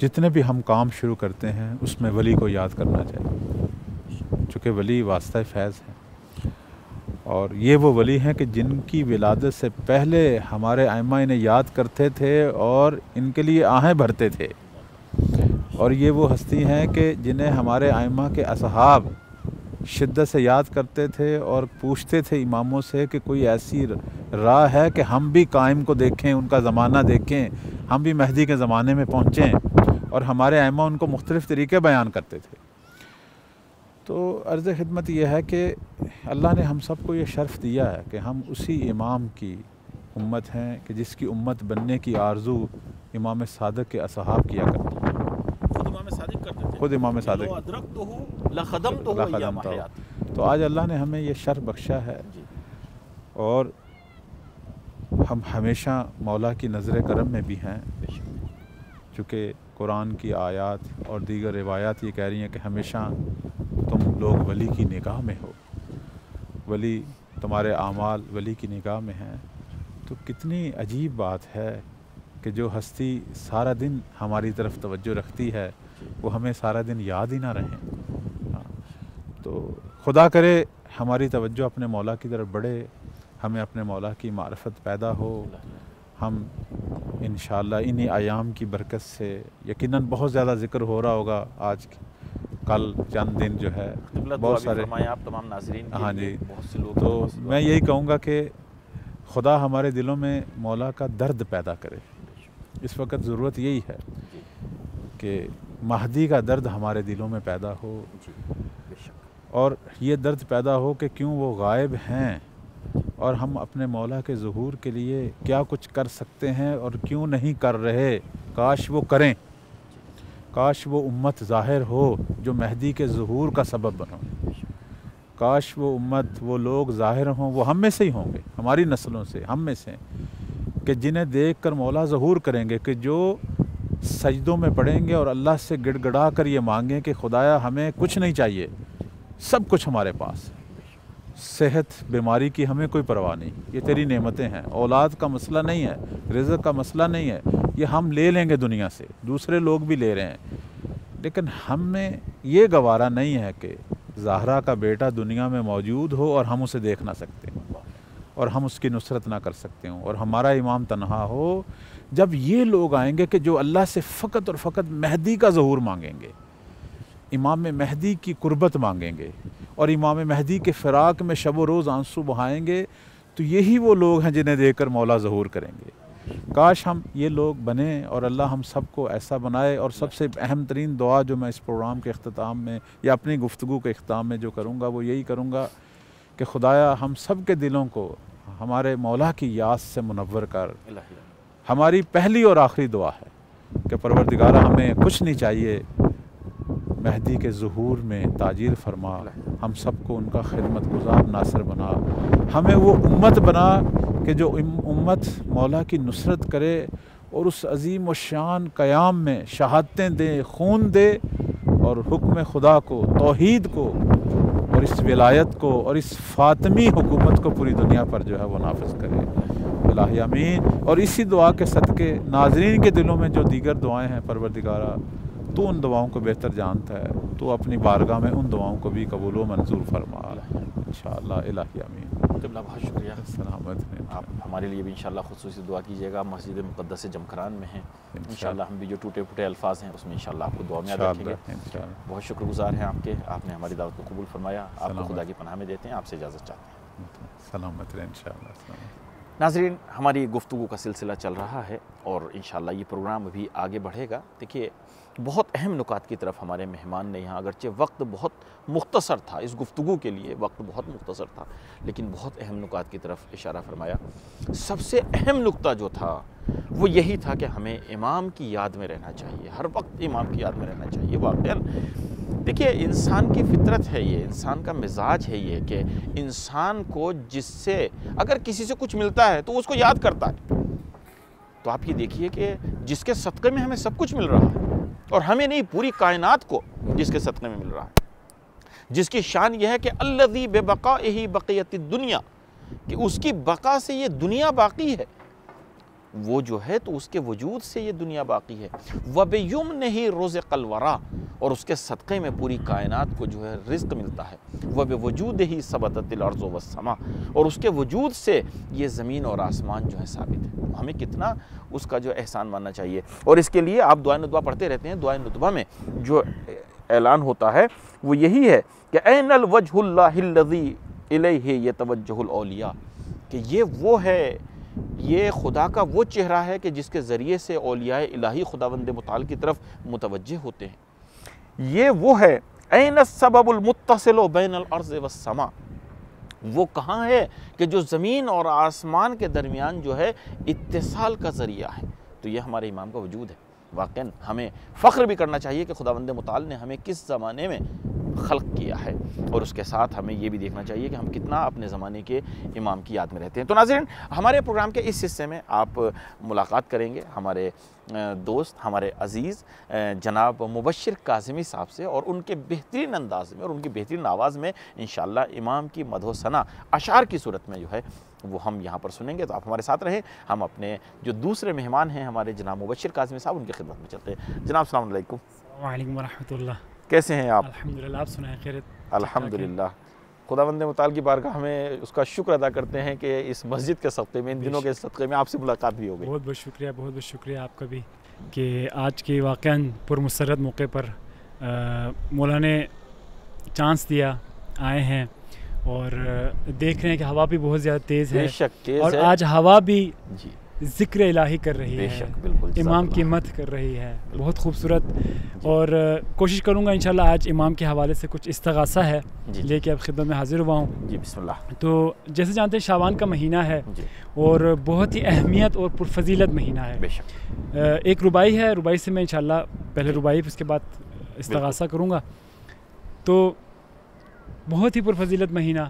جتنے بھی ہم کام شروع کرتے ہیں اس میں ولی کو یاد کرنا چاہیے، چونکہ ولی واسطہ فیض ہیں، اور یہ وہ ولی ہیں کہ جن کی ولادت سے پہلے ہمارے ائمہ انہیں یاد کرتے تھے اور ان کے لیے آہیں بھرتے تھے، اور یہ وہ ہستی ہیں کہ جنہیں ہمارے ائمہ کے اصحاب شدت سے یاد کرتے تھے اور پوچھتے تھے اماموں سے کہ کوئی ایسی راہ ہے کہ ہم بھی قائم کو دیکھیں، ان کا زمانہ دیکھیں، ہم بھی مہدی کے زمانے میں پہنچیں، اور ہمارے ائمہ ان کو مختلف طریقے بیان کرتے تھے۔ تو عرض خدمت یہ ہے کہ اللہ نے ہم سب کو یہ شرف دیا ہے کہ ہم اسی امام کی امت ہیں کہ جس کی امت بننے کی آرزو امام صادق کے اصحاب کیا کرتے ہیں۔ خود امام صادق کرتے تھے، خود امام صادق لو ادرکتہ لخدمتہ ایام حیاتی۔ تو آج اللہ نے ہمیں یہ شرف بخشا ہے، اور ہم ہمیشہ مولا کی نظر کرم میں بھی ہیں، چونکہ قرآن کی آیات اور دیگر روایات یہ کہہ رہی ہیں کہ ہمیشہ تم لوگ ولی کی نگاہ میں ہو، ولی تمہارے اعمال ولی کی نگاہ میں ہیں۔ تو کتنی عجیب بات ہے کہ جو ہستی سارا دن ہماری طرف توجہ رکھتی ہے وہ ہمیں سارا دن یاد ہی نہ رہیں۔ تو خدا کرے ہماری توجہ اپنے مولا کی طرف بڑھے، ہمیں اپنے مولا کی معرفت پیدا ہو، ہم انشاءاللہ انہی ایام کی برکت سے، یقیناً بہت زیادہ ذکر ہو رہا ہوگا آج کل چند دن جو ہے بہت سارے، آپ تمام ناظرین ہاں جی، بہت سے لوگ، تو میں یہی کہوں گا کہ خدا ہمارے دلوں میں مولا کا درد پیدا کرے۔ اس وقت ضرورت یہی ہے کہ مہدی کا درد ہمارے دلوں میں پیدا ہو، اور یہ درد پیدا ہو کہ کیوں وہ غائب ہیں، اور ہم اپنے مولا کے ظہور کے لیے کیا کچھ کر سکتے ہیں اور کیوں نہیں کر رہے۔ کاش وہ کریں، کاش وہ امت ظاہر ہو جو مہدی کے ظہور کا سبب بنو، کاش وہ امت، وہ لوگ ظاہر ہوں، وہ ہم میں سے ہی ہوں گے، ہماری نسلوں سے، ہم میں سے، کہ جنہیں دیکھ کر مولا ظہور کریں گے، کہ جو سجدوں میں پڑیں گے اور اللہ سے گڑ گڑا کر یہ مانگیں کہ خدایا ہمیں کچھ نہیں چاہیے، سب کچھ ہمارے پاس، صحت بیماری کی ہمیں کوئی پرواہ نہیں، یہ تیری نعمتیں ہیں، اولاد کا مسئلہ نہیں ہے، رزق کا مسئلہ نہیں ہے، یہ ہم لے لیں گے دنیا سے، دوسرے لوگ بھی لے رہے ہیں، لیکن ہم میں یہ گوارا نہیں ہے کہ زہرا کا بیٹا دنیا میں موجود ہو اور ہم اسے دیکھ نہ سکتے ہوں اور ہم اس کی نصرت نہ کر سکتے ہوں اور ہمارا امام تنہا ہو۔ جب یہ لوگ آئیں گے کہ جو اللہ سے فقط اور فقط مہدی کا ظہور مانگیں گے، امام مہدی کی قربت مانگیں گے اور امام مہدی کے فراق میں شب و روز آنسو بہائیں گے، تو یہی وہ لوگ ہیں جنہیں دیکھ کر مولا ظہور کریں گے۔ کاش ہم یہ لوگ بنیں اور اللہ ہم سب کو ایسا بنائے۔ اور سب سے اہم ترین دعا جو میں اس پروگرام کے اختتام میں یا اپنی گفتگو کے اختتام میں جو کروں گا وہ یہی کروں گا کہ خدایا ہم سب کے دلوں کو ہمارے مولا کی یاد سے منور کر۔ ہماری پہلی اور آخری دعا ہے کہ پروردگارہ ہمیں کچھ نہیں چاہیے، مہدی کے ظہور میں تاجیل فرما، ہم سب کو ان کا خدمت گزار ناصر بنا، ہمیں وہ امت بنا کہ جو امت مولا کی نصرت کرے اور اس عظیم و شان قیام میں شہادتیں دے، خون دے اور حکم خدا کو، توحید کو اور اس ولایت کو اور اس فاطمی حکومت کو پوری دنیا پر جو ہے وہ نافذ کرے۔ الہی آمین۔ اور اسی دعا کے صدقے ناظرین کے دلوں میں جو دیگر دعائیں ہیں، پروردگارہ تو ان دعاؤں کو بہتر جانتا ہے، تو اپنی بارگاہ میں ان دعاؤں کو بھی قبول و منظور فرما انشاءاللہ۔ الہی آمین۔ قبلہ بہت شکریہ، سلامت ہیں، آپ ہمارے لیے بھی انشاءاللہ خصوصی دعا کیجیے گا۔ مسجد مقدس جمکران میں ہیں، انشاءاللہ ہم بھی جو ٹوٹے پھوٹے الفاظ ہیں اس میں انشاءاللہ آپ کو دعا میں یاد رکھیں گے۔ بہت شکر گزار ہیں آپ کے، آپ نے ہماری دعوت کو قبول فرمایا، آپ کو خدا کی پناہ میں دیتے ہیں، آپ سے اجازت چاہتے ہیں۔ سلامت رہیں انشاءاللہ۔ ناظرین، ہماری گفتگو کا سلسلہ چل رہا ہے اور انشاءاللہ یہ پروگرام ابھی آگے بڑھے گا۔ دیکھیے، بہت اہم نکات کی طرف ہمارے مہمان نے یہاں، اگرچہ وقت بہت مختصر تھا، اس گفتگو کے لیے وقت بہت مختصر تھا، لیکن بہت اہم نکات کی طرف اشارہ فرمایا۔ سب سے اہم نکتہ جو تھا وہ یہی تھا کہ ہمیں امام کی یاد میں رہنا چاہیے، ہر وقت امام کی یاد میں رہنا چاہیے۔ واقعاً دیکھیے، انسان کی فطرت ہے یہ، انسان کا مزاج ہے یہ کہ انسان کو جس سے اگر کسی سے کچھ ملتا ہے تو اس کو یاد کرتا ہے۔ تو آپ یہ دیکھیے کہ جس کے صدقے میں ہمیں سب کچھ مل رہا ہے، اور ہمیں نہیں، پوری کائنات کو جس کے صدقے میں مل رہا ہے، جس کی شان یہ ہے کہ الذی ببقائہ بقیت الدنیا، کہ اس کی بقا سے یہ دنیا باقی ہے۔ وہ جو ہے تو اس کے وجود سے یہ دنیا باقی ہے. وَبِيُمْنِهِ رُزِقَ الْوَرَى، اور اس کے صدقے میں پوری کائنات کو جو ہے رزق ملتا ہے. وَبِوُجُودِهِ ثَبَتَتِ الْأَرْضُ وَالسَّمَاءُ، اور اس کے وجود سے یہ زمین اور آسمان جو ہے ثابت ہے. ہمیں کتنا اس کا جو احسان ماننا چاہیے. اور اس کے لیے آپ دعائے ندبہ پڑھتے رہتے ہیں. دعائے ندبہ میں جو اعلان ہوتا ہے وہ یہی ہے کہ اَيْنَ الْوَجْهُ اللَّهِ الَّذِي إِلَيْهِ يَتَوَجَّهُ الْأَوْلِيَاءُ، کہ یہ وہ ہے، یہ خدا کا وہ چہرہ ہے کہ جس کے ذریعے سے اولیاء الہی خداوند متعال کی طرف متوجہ ہوتے ہیں. یہ وہ ہے اَيْنَ السَّبَبُ الْمُتَّصِلُ بَيْنَ الْأَرْضِ وَالسَّمَاءِ، وہ کہاں ہے کہ جو زمین اور آسمان کے درمیان جو ہے اتصال کا ذریعہ ہے. تو یہ ہمارے امام کا وجود ہے. واقعاً ہمیں فخر بھی کرنا چاہیے کہ خداوند متعال نے ہمیں کس زمانے میں خلق کیا ہے، اور اس کے ساتھ ہمیں یہ بھی دیکھنا چاہیے کہ ہم کتنا اپنے زمانے کے امام کی یاد میں رہتے ہیں. تو ناظرین، ہمارے پروگرام کے اس حصے میں آپ ملاقات کریں گے ہمارے دوست، ہمارے عزیز جناب مبشر کاظمی صاحب سے، اور ان کے بہترین انداز میں اور ان کی بہترین آواز میں انشاءاللہ امام کی مدح و ثنا اشعار کی صورت میں جو ہے وہ ہم یہاں پر سنیں گے. تو آپ ہمارے ساتھ رہیں. ہم اپنے جو دوسرے مہمان ہیں ہمارے جناب مبشر کاظمی صاحب، ان کی خدمت میں چلتے ہیں. جناب السلام علیکم. وعلیکم ورحمۃ اللہ. کیسے ہیں آپ؟ الحمدللہ، آپ سنائیں خیریت؟ الحمدللہ. خداوند متعال کی بارگاہ میں اس کا شکر ادا کرتے ہیں کہ اس مسجد کے صدقے میں، ان دنوں کے صدقے میں آپ سے ملاقات بھی ہو گئی. بہت بہت شکریہ، بہت بہت شکریہ آپ کا بھی کہ آج کے واقعاً پرمسرت موقع پر مولا نے چانس دیا، آئے ہیں اور دیکھ رہے ہیں کہ ہوا بھی بہت زیادہ تیز ہے. بے شک تیز اور ہے. آج ہوا بھی جی ذکر الہی کر رہی بے ہے، شک، بالکل امام کی مدح کر رہی ہے. بہت خوبصورت. اور کوشش کروں گا انشاءاللہ آج امام کے حوالے سے کچھ استغاثہ ہے لے کے اب خدمت میں حاضر ہوا ہوں. جی بسم اللہ. تو جیسے جانتے ہیں شعبان کا مہینہ ہے جی اور بہت ہی اہمیت اور پرفضیلت مہینہ ہے. بے شک. ایک ربائی ہے، ربائی سے میں انشاءاللہ پہلے ربائی اس کے بعد استغاثہ کروں گا. تو بہت ہی پرفضیلت مہینہ،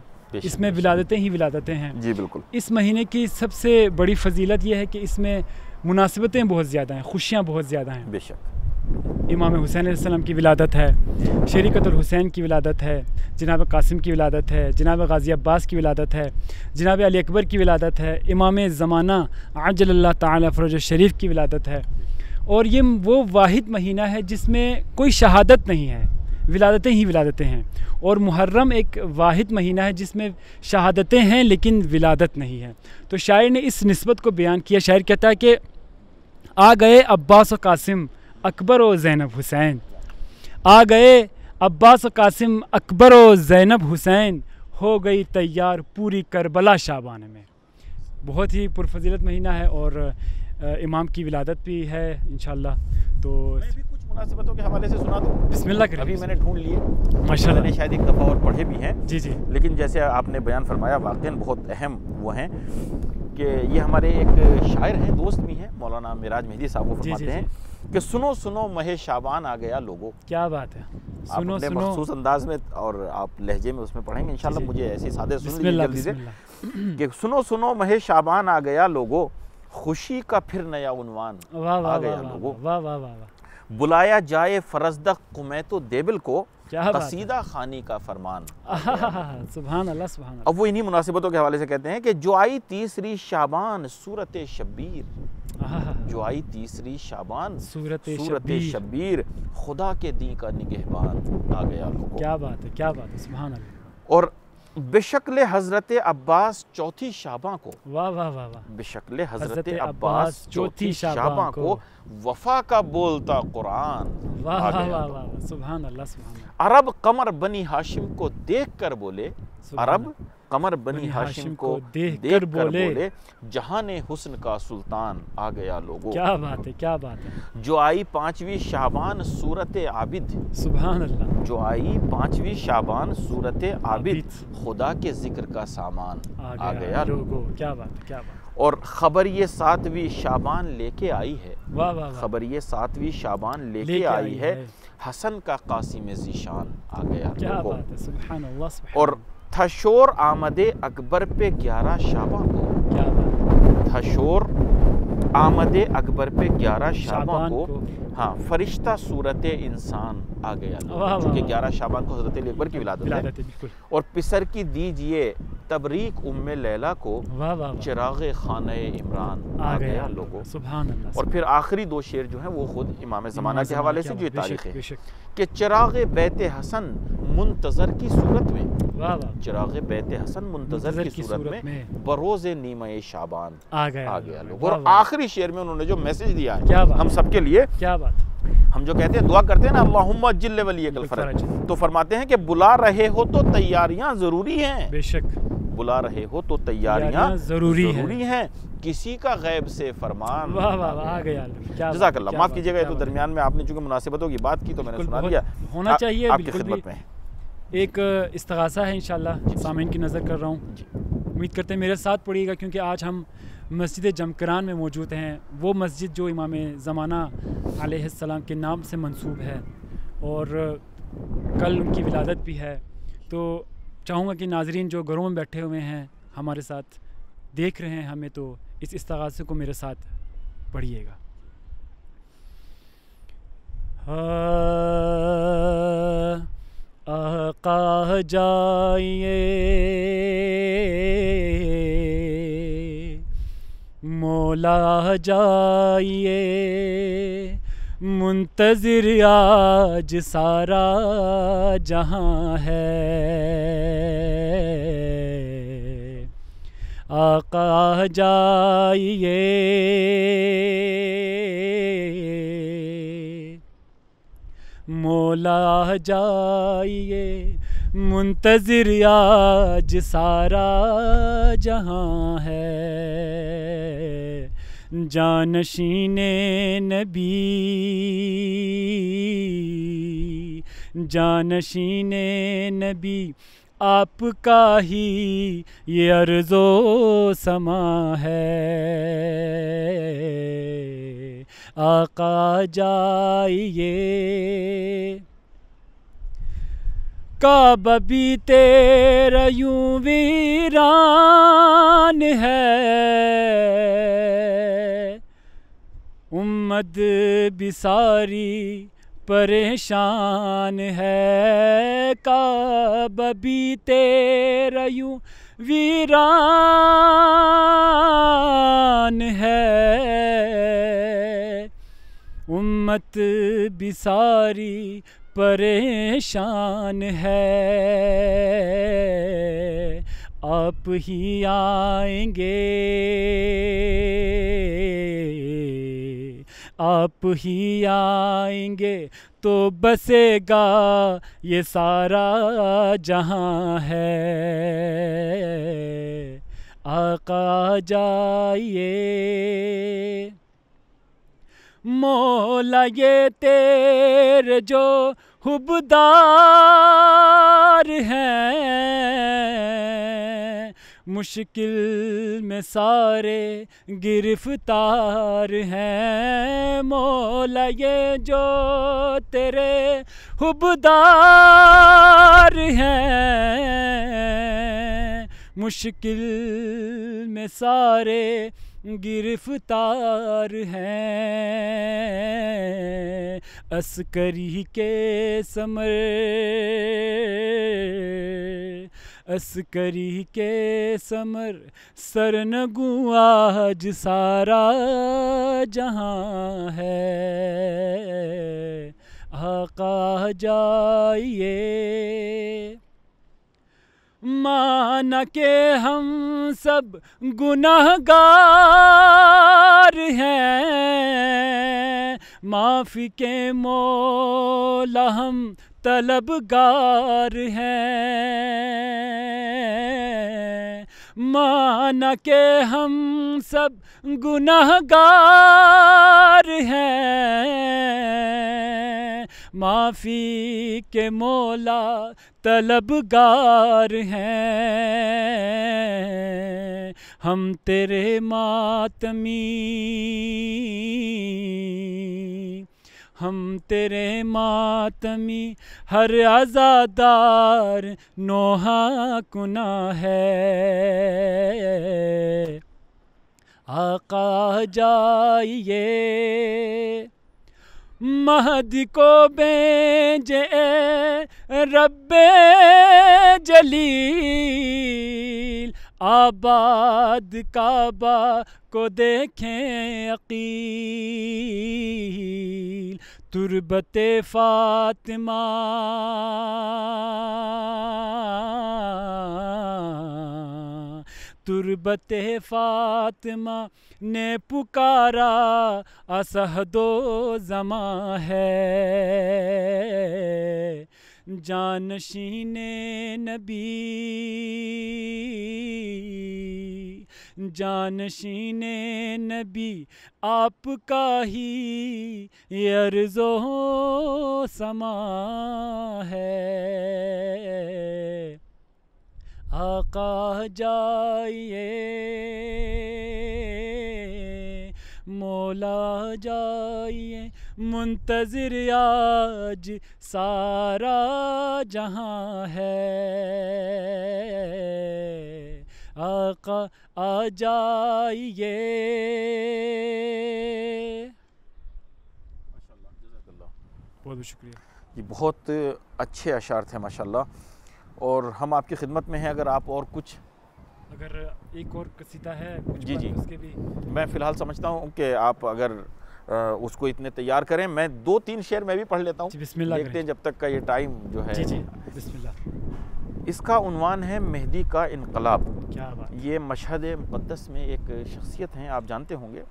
اس میں ولادتیں ہی ولادتیں ہیں. جی بالکل. اس مہینے کی سب سے بڑی فضیلت یہ ہے کہ اس میں مناسبتیں بہت زیادہ ہیں، خوشیاں بہت زیادہ ہیں. بے شک. امام حسین علیہ السلام کی ولادت ہے، شریکت الحسین کی ولادت ہے، جناب قاسم کی ولادت ہے، جناب غازی عباس کی ولادت ہے، جناب علی اکبر کی ولادت ہے، امام زمانہ عجل اللہ تعالی فرج الشریف کی ولادت ہے. اور یہ وہ واحد مہینہ ہے جس میں کوئی شہادت نہیں ہے، ولادتیں ہی ولادتیں ہیں. اور محرم ایک واحد مہینہ ہے جس میں شہادتیں ہیں لیکن ولادت نہیں ہے. تو شاعر نے اس نسبت کو بیان کیا. شاعر کہتا ہے کہ آ گئے عباس و قاسم اکبر و زینب حسین، آ گئے عباس و قاسم اکبر و زینب حسین، ہو گئی تیار پوری کربلا شعبان میں. بہت ہی پرفضیلت مہینہ ہے اور امام کی ولادت بھی ہے انشاءاللہ. تو میں بھی کچھ مناسبتوں کے حوالے سے سنا دوں. بسم اللہ کریں. ابھی میں نے ڈھونڈ لیے، ماشاءاللہ. میں نے شاید ایک دفعہ اور پڑھے بھی ہیں. جی جی. لیکن جیسے آپ نے بیان فرمایا واقعاً بہت اہم وہ ہیں کہ یہ ہمارے ایک شاعر ہیں، دوست بھی ہیں، مولانا معراج مہدی صاحب، وہ فرماتے ہیں کہ سنو سنو ماہ شعبان آ گیا لوگو. کیا بات ہے. آپ اپنے مخصوص انداز میں اور آپ لہجے میں اس میں پڑھیں گے انشاءاللہ. مجھے ایسی سادے سن لیجیے جلدی سے کہ سنو سنو ماہ شعبان آ گیا لوگو، خوشی کا پھر نیا عنوان آ گیا لوگو. واہ واہ واہ. بلایا جائے فرزدق قمیت و دیبل کو، کیا بات ہے. قصیدہ خوانی کا فرمان. سبحان اللہ سبحان اللہ. اب وہ انہی مناسبتوں کے حوالے سے کہتے ہیں کہ جو آئی تیسری شعبان صورت شبیر، جو آئی تیسری شعبان صورت شبیر، خدا کے دین کا نگہبان آ گیا لوگوں. کیا بات ہے، کیا بات ہے. سبحان اللہ. اور بشکل حضرت عباس چوتھی شعباں کو، واہ واہ واہ واہ. بشکل حضرت عباس چوتھی شعباں کو وفا کا بولتا قرآن. واہ واہ واہ واہ. سبحان اللہ سبحان اللہ. عرب قمر بنی ہاشم کو دیکھ کر بولے، عرب قمر بنی ہاشم کو دیکھ کر بولے، جہان حسن کا سلطان آ گیا لوگوں. کیا بات ہے، کیا بات ہے. جو آئی پانچویں شعبان صورت عابد، سبحان اللہ. جو آئی پانچویں شعبان صورت عابد، خدا کے ذکر کا سامان آ گیا لوگوں. کیا بات ہے، کیا بات. اور خبر یہ ساتویں شعبان لے کے آئی ہے، واہ واہ. خبر یہ ساتویں شعبان لے کے آئی ہے، حسن کا قاسم ذیشان آ گیا لوگوں. کیا بات ہے. سبحان اللہ سبحان. اور تھا شور آمد اکبر پہ 11 شعباں کو، کیا بات. تھا شور آمد اکبر پہ 11 شعباں کو، ہاں فرشتہ صورت انسان آ گیا، کیونکہ 11 شعبان کو حضرت علی اکبر کی ولادت ہے. اور پسر کی دیجئے تبریک ام لیلا کو واہ واہ چراغ خانہ عمران آ گیا لوگوں. سبحان اللہ. اور پھر آخری دو شعر جو ہیں وہ خود امام زمانہ کے حوالے سے جو تاریخ ہے بے شک. کہ چراغ بیت حسن منتظر کی صورت میں، واہ واہ. چراغ بیت حسن منتظر کی صورت میں بروز نیمہ شعبان آ گیا لوگ. اور آخری شعر میں انہوں نے جو میسج دیا کیا ہے بات، ہم سب کے لیے، کیا بات. ہم جو کہتے ہیں دعا کرتے ہیں نا اللہم اجل ولیک الفرج، تو فرماتے ہیں کہ بلا رہے ہو تو تیاریاں ضروری ہیں. بے شک. بلا رہے ہو تو تیاریاں ضروری ہیں، کسی کا غیب سے فرمان. واہ واہ واہ. آ گیا. جزاک اللہ. معاف کیجیے گا یہ تو درمیان میں آپ نے چونکہ مناسبتوں کی بات کی تو میں نے سنا دیا. ہونا چاہیے آپ کی بالکل. خدمت میں ایک استغاثہ ہے انشاءاللہ، سامعین کی نظر کر رہا ہوں. امید کرتے ہیں میرے ساتھ پڑھیے گا، کیونکہ آج ہم مسجد جمکران میں موجود ہیں، وہ مسجد جو امام زمانہ علیہ السلام کے نام سے منسوب ہے اور کل ان کی ولادت بھی ہے. تو چاہوں گا کہ ناظرین جو گھروں میں بیٹھے ہوئے ہیں ہمارے ساتھ دیکھ رہے ہیں ہمیں، تو اس استغاثے کو میرے ساتھ پڑھیے گا. آقا جائیے مولا جائیے، منتظر آج سارا جہاں ہے. آقا جائیے مولا جائیے، منتظر آج سارا جہاں ہے. جانشین نبی، جانشین نبی، آپ کا ہی یہ ارض و سما ہے. آقا جائیے. کعبہ بھی تیرا یوں ویران ہے، امت بھی ساری پریشان ہے. کعبہ بھی تیرا یوں ویران ہے، امت بھی ساری پریشان ہے. آپ ہی آئیں گے، آپ ہی آئیں گے تو بسے گا یہ سارا جہاں ہے. آقا جائیے. مولا یہ تیرے جو حبدار ہیں، مشکل میں سارے گرفتار ہیں. مولا یہ جو تیرے حبدار ہیں، مشکل میں سارے گرفتار ہیں. عسکری کے ثمر، عسکری کے ثمر، سرنگوں آج سارا جہاں ہے. آقا جائیے. مانا کہ ہم سب گناہگار ہیں، معافی کے مولا ہم طلبگار ہیں. مانا کہ ہم سب گناہگار ہیں، معافی کے مولا طلبگار ہیں. ہم تیرے ماتمی، ہم تیرے ماتمی، ہر عزادار نوحہ کنا ہے. آقا جائیے. مہدی کو بھیجے اے رب جلی، آباد کعبہ کو دیکھیں عقیل، تربت فاطمہ تربت فاطمہ نے پکارا اسہد و زماں ہے، جانشین نبی جانشین نبی آپ کا ہی عرض و سماں ہے، آقا جائیے مولا جائیے، منتظر آج سارا جہاں ہے، آقا آ جائیے۔ بہت بہت شکریہ یہ بہت اچھے اشعار تھے ماشاءاللہ، اور ہم آپ کی خدمت میں ہیں۔ اگر آپ اور کچھ اگر ایک اور قصیدہ ہے کچھ جی اس کے بھی میں فی الحال سمجھتا ہوں کہ آپ اگر اس کو اتنے تیار کریں، میں 2-3 شعر میں بھی پڑھ لیتا ہوں، بسم اللہ دیکھتے ہیں جب تک کا یہ ٹائم جو ہے۔ جی بسم اللہ۔ اس کا عنوان ہے مہدی کا انقلاب۔ کیا بات، یہ مشہد مقدس میں ایک شخصیت ہیں، آپ جانتے ہوں گے،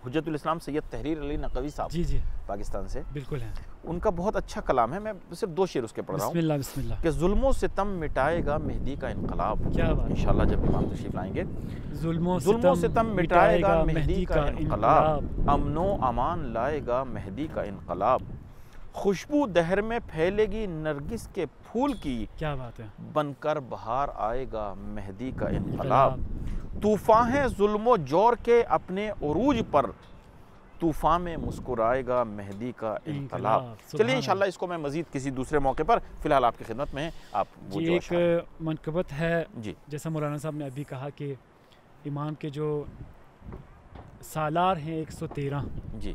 حجت الاسلام سید تحریر علی نقوی صاحب، جی پاکستان سے، بالکل ہے۔ ان کا بہت اچھا کلام ہے، میں صرف 2 شعر اس کے پڑھ رہا ہوں۔ بسم اللہ۔ کہ ظلم و ستم مٹائے گا مہدی کا انقلاب۔ کیا بات، انشاءاللہ جب امام تشریف لائیں گے۔ ظلم و ستم مٹائے گا مہدی کا انقلاب، امن و امان لائے گا مہدی کا انقلاب، خوشبو دہر میں پھیلے گی نرگس کے پھول کی، کیا بات ہے، بن کر بہار آئے گا مہدی کا انقلاب، طوفان ہے ظلم و جور کے اپنے عروج پر، طوفان میں مسکرائے گا مہدی کا انقلاب۔ چلیے انشاءاللہ اس کو میں مزید کسی دوسرے موقع پر، فی الحال آپ کی خدمت میں ہیں، آپ وہ جو ایک منقبت ہے جی جیسا مولانا صاحب نے ابھی کہا کہ امام کے جو سالار ہیں 113 جی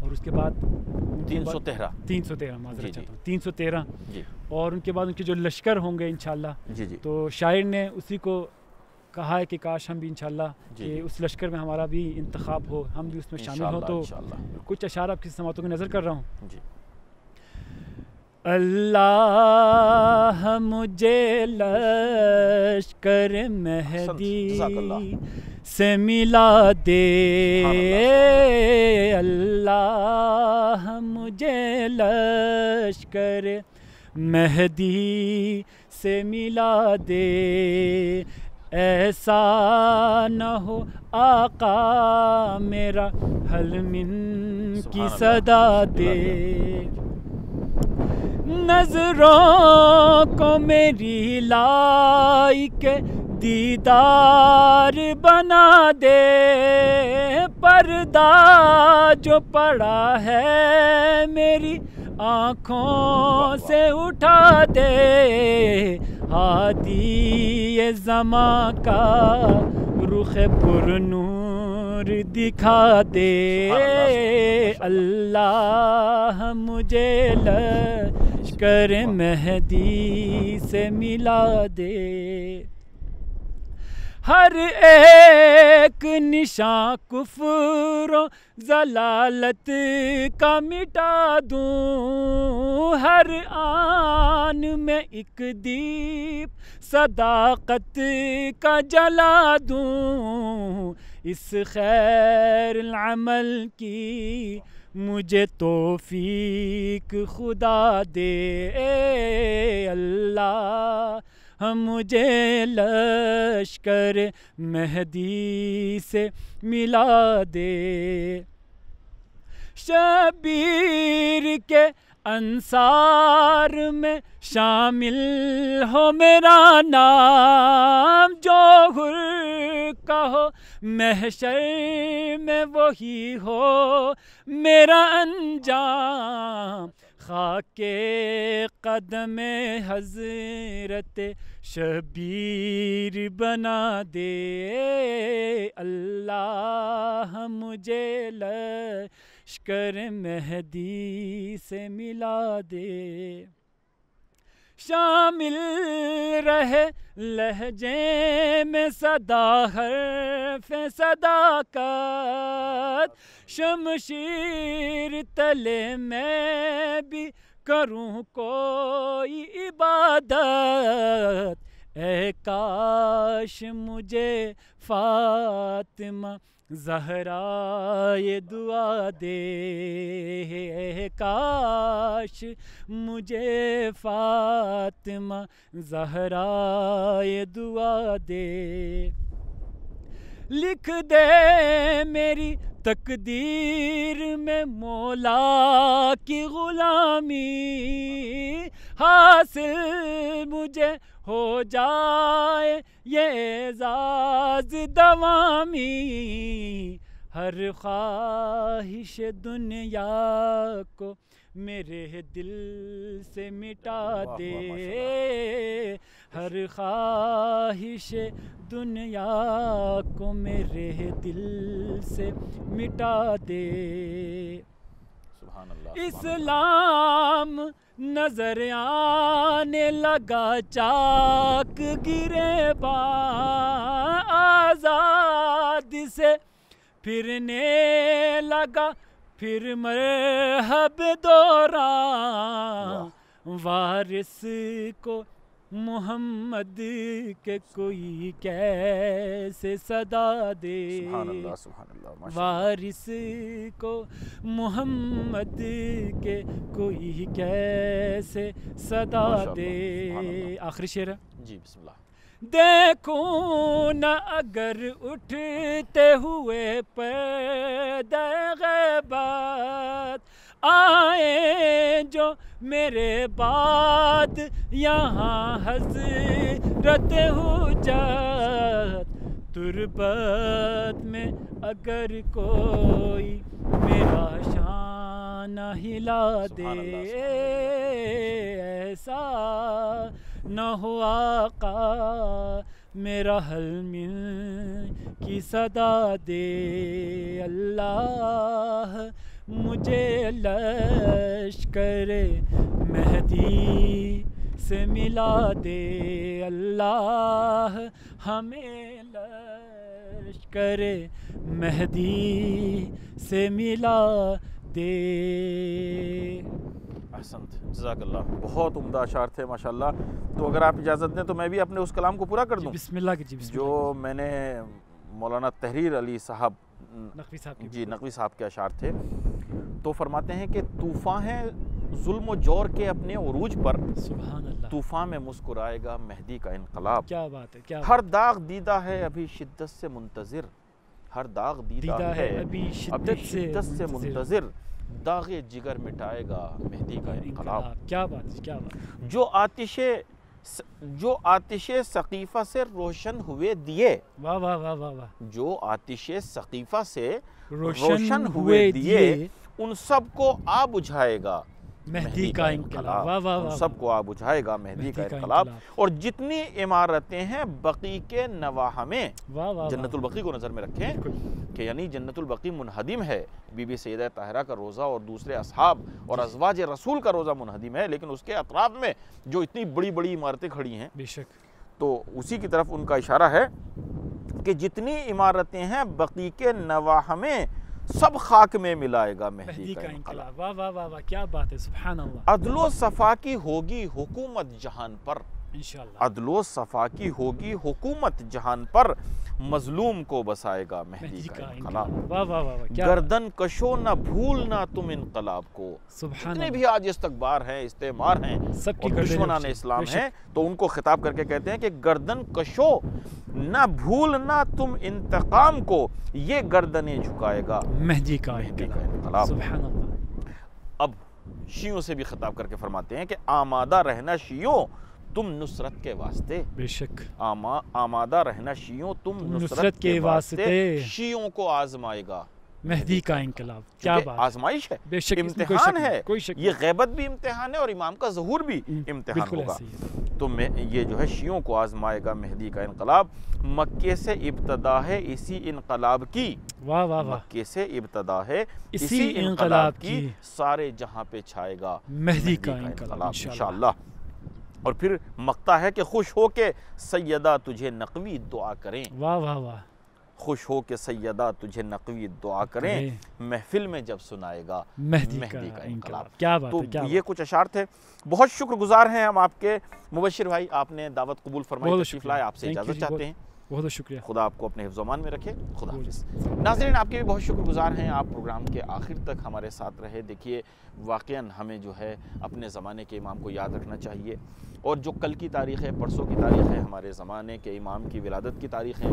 اور اس کے بعد 313 معذرت چاہتا ہوں 313 جی اور ان کے بعد ان کے جو لشکر ہوں گے انشاءاللہ، جی تو شاعر نے اسی کو کہا ہے کہ کاش ہم بھی انشاءاللہ جی کہ اس لشکر میں ہمارا بھی انتخاب ہو، ہم بھی اس میں شامل ہوں۔ تو کچھ اشعار آپ کی سماعتوں میں نظر کر رہا ہوں۔ جی اللہ مجھے لشکر مہدی سے ملا دے، اللہ مجھے لشکر مہدی سے ملا دے، ایسا نہ ہو آقا میرا حل من کی صدا دے، نظروں کو میری لائق دیدار بنا دے، پردہ جو پڑا ہے میری آنکھوں سے اٹھا دے، ہادی زماں کا رخ پر نور دکھا دے، اللہ مجھے لشکر مہدی سے ملا دے، ہر ایک نشاں کفر و ضلالت کا مٹا دوں، ہر آن میں ایک دیپ صداقت کا جلا دوں، اس خیر العمل کی مجھے توفیق خدا دے، اللہ مجھے لشکر مہدی سے ملا دے، شبیر کے انصار میں شامل ہو میرا نام، جوہر کا ہو محشر میں وہی ہو میرا انجام، خاک قدم حضرت شبیر بنا دے، اللہ مجھے لشکر مہدی سے ملا دے، شامل رہے لہجے میں صدا حرف صداقت، شمشیر تلے میں بھی کروں کوئی عبادت، اے کاش مجھے فاطمہ زہرا یہ دعا دے، اے کاش مجھے فاطمہ زہرا یہ دعا دے، لکھ دے میری تقدیر میں مولا کی غلامی، حاصل مجھے ہو جائے یہ اعزاز دوامی، ہر خواہش دنیا کو میرے دل سے مٹا دے، ہر خواہش دنیا کو میرے دل سے مٹا دے، سبحان اللہ۔ اسلام نظر آنے لگا چاک گریباں، آزاد سے پھرنے لگا پھر مرحب دوران، وارث کو محمد کے کوئی کیسے صدا دے، سبحان اللہ سبحان اللہ، ماشاء اللہ۔ وارث کو محمد کے کوئی کیسے صدا ماشاء اللہ، دے۔ سبحان اللہ۔ آخری شعر ہے، جی بسم اللہ۔ دیکھوں نہ اگر اٹھتے ہوئے پردہ غیبت، آئے جو میرے بعد یہاں حضرت حجت، تربت میں اگر کوئی میرا شان ہلا دے، ایسا نہ ہو آقا میرا حلم کی صدا دے، اللہ مجھے لشکر مہدی سے ملا دے، اللہ ہمیں لشکر مہدی سے ملا دے۔ احسنت، جزاک اللہ، بہت عمدہ اشعار تھے ماشاءاللہ۔ تو اگر آپ اجازت دیں تو میں بھی اپنے اس کلام کو پورا کر دوں بسم اللہ کیجیے، بسم جو میں نے مولانا تحریر علی صاحب نقوی صاحب کی جی نقوی صاحب کے اشعار تھے۔ تو فرماتے ہیں کہ طوفان ہے ظلم و جور کے اپنے عروج پر، سبحان اللہ، طوفان میں مسکرائے گا مہدی کا انقلاب، کیا بات ہے، کیا ہر داغ دیدہ ہے ابھی شدت سے منتظر، ہر داغ دیدہ ہے ابھی شدت سے منتظر، داغ جگر مٹائے گا مہدی کا انقلاب، کیا بات ہے، کیا بات ہے، جو آتش ثقیفہ سے روشن ہوئے دیے، واہ واہ واہ واہ واہ، جو آتش ثقیفہ سے روشن ہوئے دیے، ان سب کو آ بجھائے گا مہدی کا انقلاب، واہ واہ ان واہ، سب کو آ بجھائے گا مہدی کا انقلاب، اور جتنی عمارتیں ہیں بقی کے نواح میں، واہ واہ، جنت البقی کو نظر میں رکھیں کہ یعنی جنت البقی منہدم ہے، بی بی سیدہ طاہرہ کا روضہ اور دوسرے اصحاب اور ازواج رسول کا روضہ منہدم ہے، لیکن اس کے اطراف میں جو اتنی بڑی بڑی عمارتیں کھڑی ہیں، بے شک، تو اسی کی طرف ان کا اشارہ ہے کہ جتنی عمارتیں ہیں بقی کے نواح میں، سب خاک میں ملائے گا مہدی کا انقلاب، واہ واہ واہ واہ، کیا بات ہے، سبحان اللہ، عدل و صفا کی ہوگی حکومت جہان پر، انشاءاللہ، عدل و صفا کی ہوگی حکومت جہان پر، مظلوم کو بسائے گا مہدی کا انقلاب، واہ واہ واہ، گردن کشو نہ بھولنا تم انقلاب کو، سبحان جتنے اللہ، بھی آج استکبار ہیں، استعمار ہیں سب کی اور دشمنان اسلام ہیں، تو ان کو خطاب کر کے کہتے ہیں کہ گردن کشو نہ بھولنا تم انتقام کو، یہ گردنیں جھکائے گا مہدی کا انقلاب۔ سبحان اللہ، اب شیعوں سے بھی خطاب کر کے فرماتے ہیں کہ آمادہ رہنا شیعوں تم نصرت کے واسطے، بے شک، آمادہ رہنا شیعوں تم نصرت کے واسطے، شیعوں کو آزمائے گا مہدی کا انقلاب، کیا بات، آزمائش ہے، بے شک، امتحان ہے، کوئی شک، یہ غیبت بھی امتحان ہے اور امام کا ظہور بھی امتحان ہوگا، تو یہ جو ہے شیعوں کو آزمائے گا مہدی کا انقلاب، مکے سے ابتدا ہے اسی انقلاب کی، واہ واہ واہ، مکے سے ابتدا ہے اسی انقلاب کی، سارے جہاں پہ چھائے گا مہدی کا انقلاب، انشاءاللہ۔ اور پھر مقطع ہے کہ خوش ہو کے سیدہ تجھے نقوی دعا کریں، واہ واہ واہ، خوش ہو کے سیدہ تجھے نقوی دعا کریں، محفل میں جب سنائے گا مہدی کا انقلاب۔ کیا بات تو ہے، کیا یہ کچھ اشعار تھے، بہت شکر گزار ہیں ہم آپ کے مبشر بھائی، آپ نے دعوت قبول فرمائی، بہت تشریف شکریہ، لائے، آپ سے thank you اجازت جی، چاہتے ہیں، بہت بہت شکریہ۔ خدا آپ کو اپنے حفظ و امان میں رکھے، خدا حافظ۔ ناظرین آپ کے بھی بہت شکر گزار ہیں، آپ پروگرام کے آخر تک ہمارے ساتھ رہے۔ دیکھیے واقعاً ہمیں جو ہے اپنے زمانے کے امام کو یاد رکھنا چاہیے، اور جو کل کی تاریخ ہے، پرسوں کی تاریخ ہے، ہمارے زمانے کے امام کی ولادت کی تاریخ ہے۔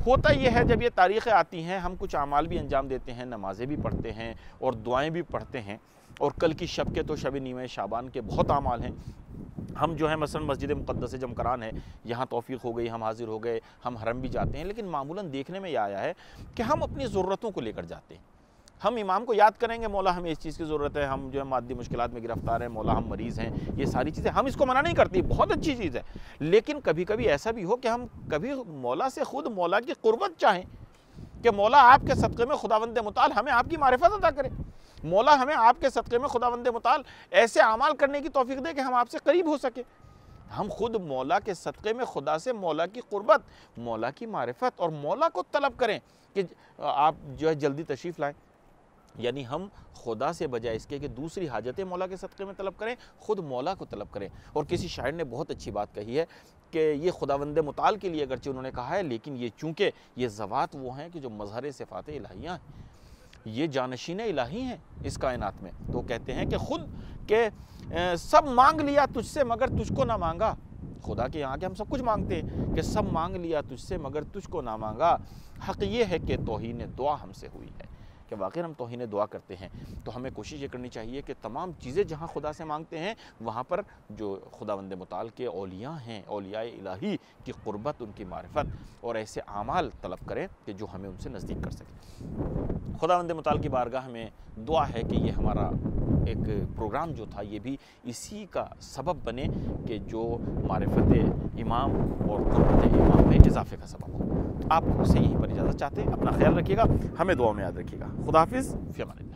ہوتا یہ ہے جب یہ تاریخیں آتی ہیں ہم کچھ اعمال بھی انجام دیتے ہیں، نمازیں بھی پڑھتے ہیں اور دعائیں بھی پڑھتے ہیں، اور کل کی شب کے تو شب نیمہ شعبان کے بہت اعمال ہیں۔ ہم جو ہے مثلا مسجد مقدس جمکران ہے، یہاں توفیق ہو گئی، ہم حاضر ہو گئے، ہم حرم بھی جاتے ہیں، لیکن معمولاً دیکھنے میں یہ آیا ہے کہ ہم اپنی ضرورتوں کو لے کر جاتے ہیں۔ ہم امام کو یاد کریں گے، مولا ہمیں اس چیز کی ضرورت ہے، ہم جو ہے مادی مشکلات میں گرفتار ہیں، مولا ہم مریض ہیں، یہ ساری چیزیں ہم اس کو منع نہیں کرتی، بہت اچھی چیز ہے، لیکن کبھی کبھی ایسا بھی ہو کہ ہم کبھی مولا سے خود مولا کی قربت چاہیں کہ مولا آپ کے صدقے میں خداوند متعال ہمیں آپ کی معرفت عطا کرے، مولا ہمیں آپ کے صدقے میں خداوند متعال ایسے اعمال کرنے کی توفیق دے کہ ہم آپ سے قریب ہو سکے۔ ہم خود مولا کے صدقے میں خدا سے مولا کی قربت، مولا کی معرفت اور مولا کو طلب کریں کہ آپ جو ہے جلدی تشریف لائیں، یعنی ہم خدا سے بجائے اس کے کہ دوسری حاجتیں مولا کے صدقے میں طلب کریں، خود مولا کو طلب کریں۔ اور کسی شاعر نے بہت اچھی بات کہی ہے کہ یہ خداوند متعال کے لیے اگرچہ انہوں نے کہا ہے، لیکن یہ چونکہ یہ ذوات وہ ہیں کہ جو مظہر صفات الہیہ ہیں، یہ جانشین الہی ہیں اس کائنات میں، تو کہتے ہیں کہ خود کہ سب مانگ لیا تجھ سے مگر تجھ کو نہ مانگا، خدا کے یہاں کے ہم سب کچھ مانگتے ہیں کہ سب مانگ لیا تجھ سے مگر تجھ کو نہ مانگا، حق یہ ہے کہ توہین دعا ہم سے ہوئی ہے، کہ واقعی ہم توہین دعا کرتے ہیں۔ تو ہمیں کوشش یہ کرنی چاہیے کہ تمام چیزیں جہاں خدا سے مانگتے ہیں وہاں پر جو خداوند متعال کے اولیاء ہیں، اولیاء الہی کی قربت، ان کی معرفت اور ایسے اعمال طلب کریں کہ جو ہمیں ان سے نزدیک کر سکیں۔ خداوند متعال کی بارگاہ میں دعا ہے کہ یہ ہمارا ایک پروگرام جو تھا یہ بھی اسی کا سبب بنے کہ جو معرفت امام اور قربت امام میں اضافے کا سبب ہو۔ آپ سے یہیں پر اجازت چاہتے ہیں، اپنا خیال رکھیے گا، ہمیں دعا میں یاد رکھیے گا۔ خدا حافظ، فی امان اللہ۔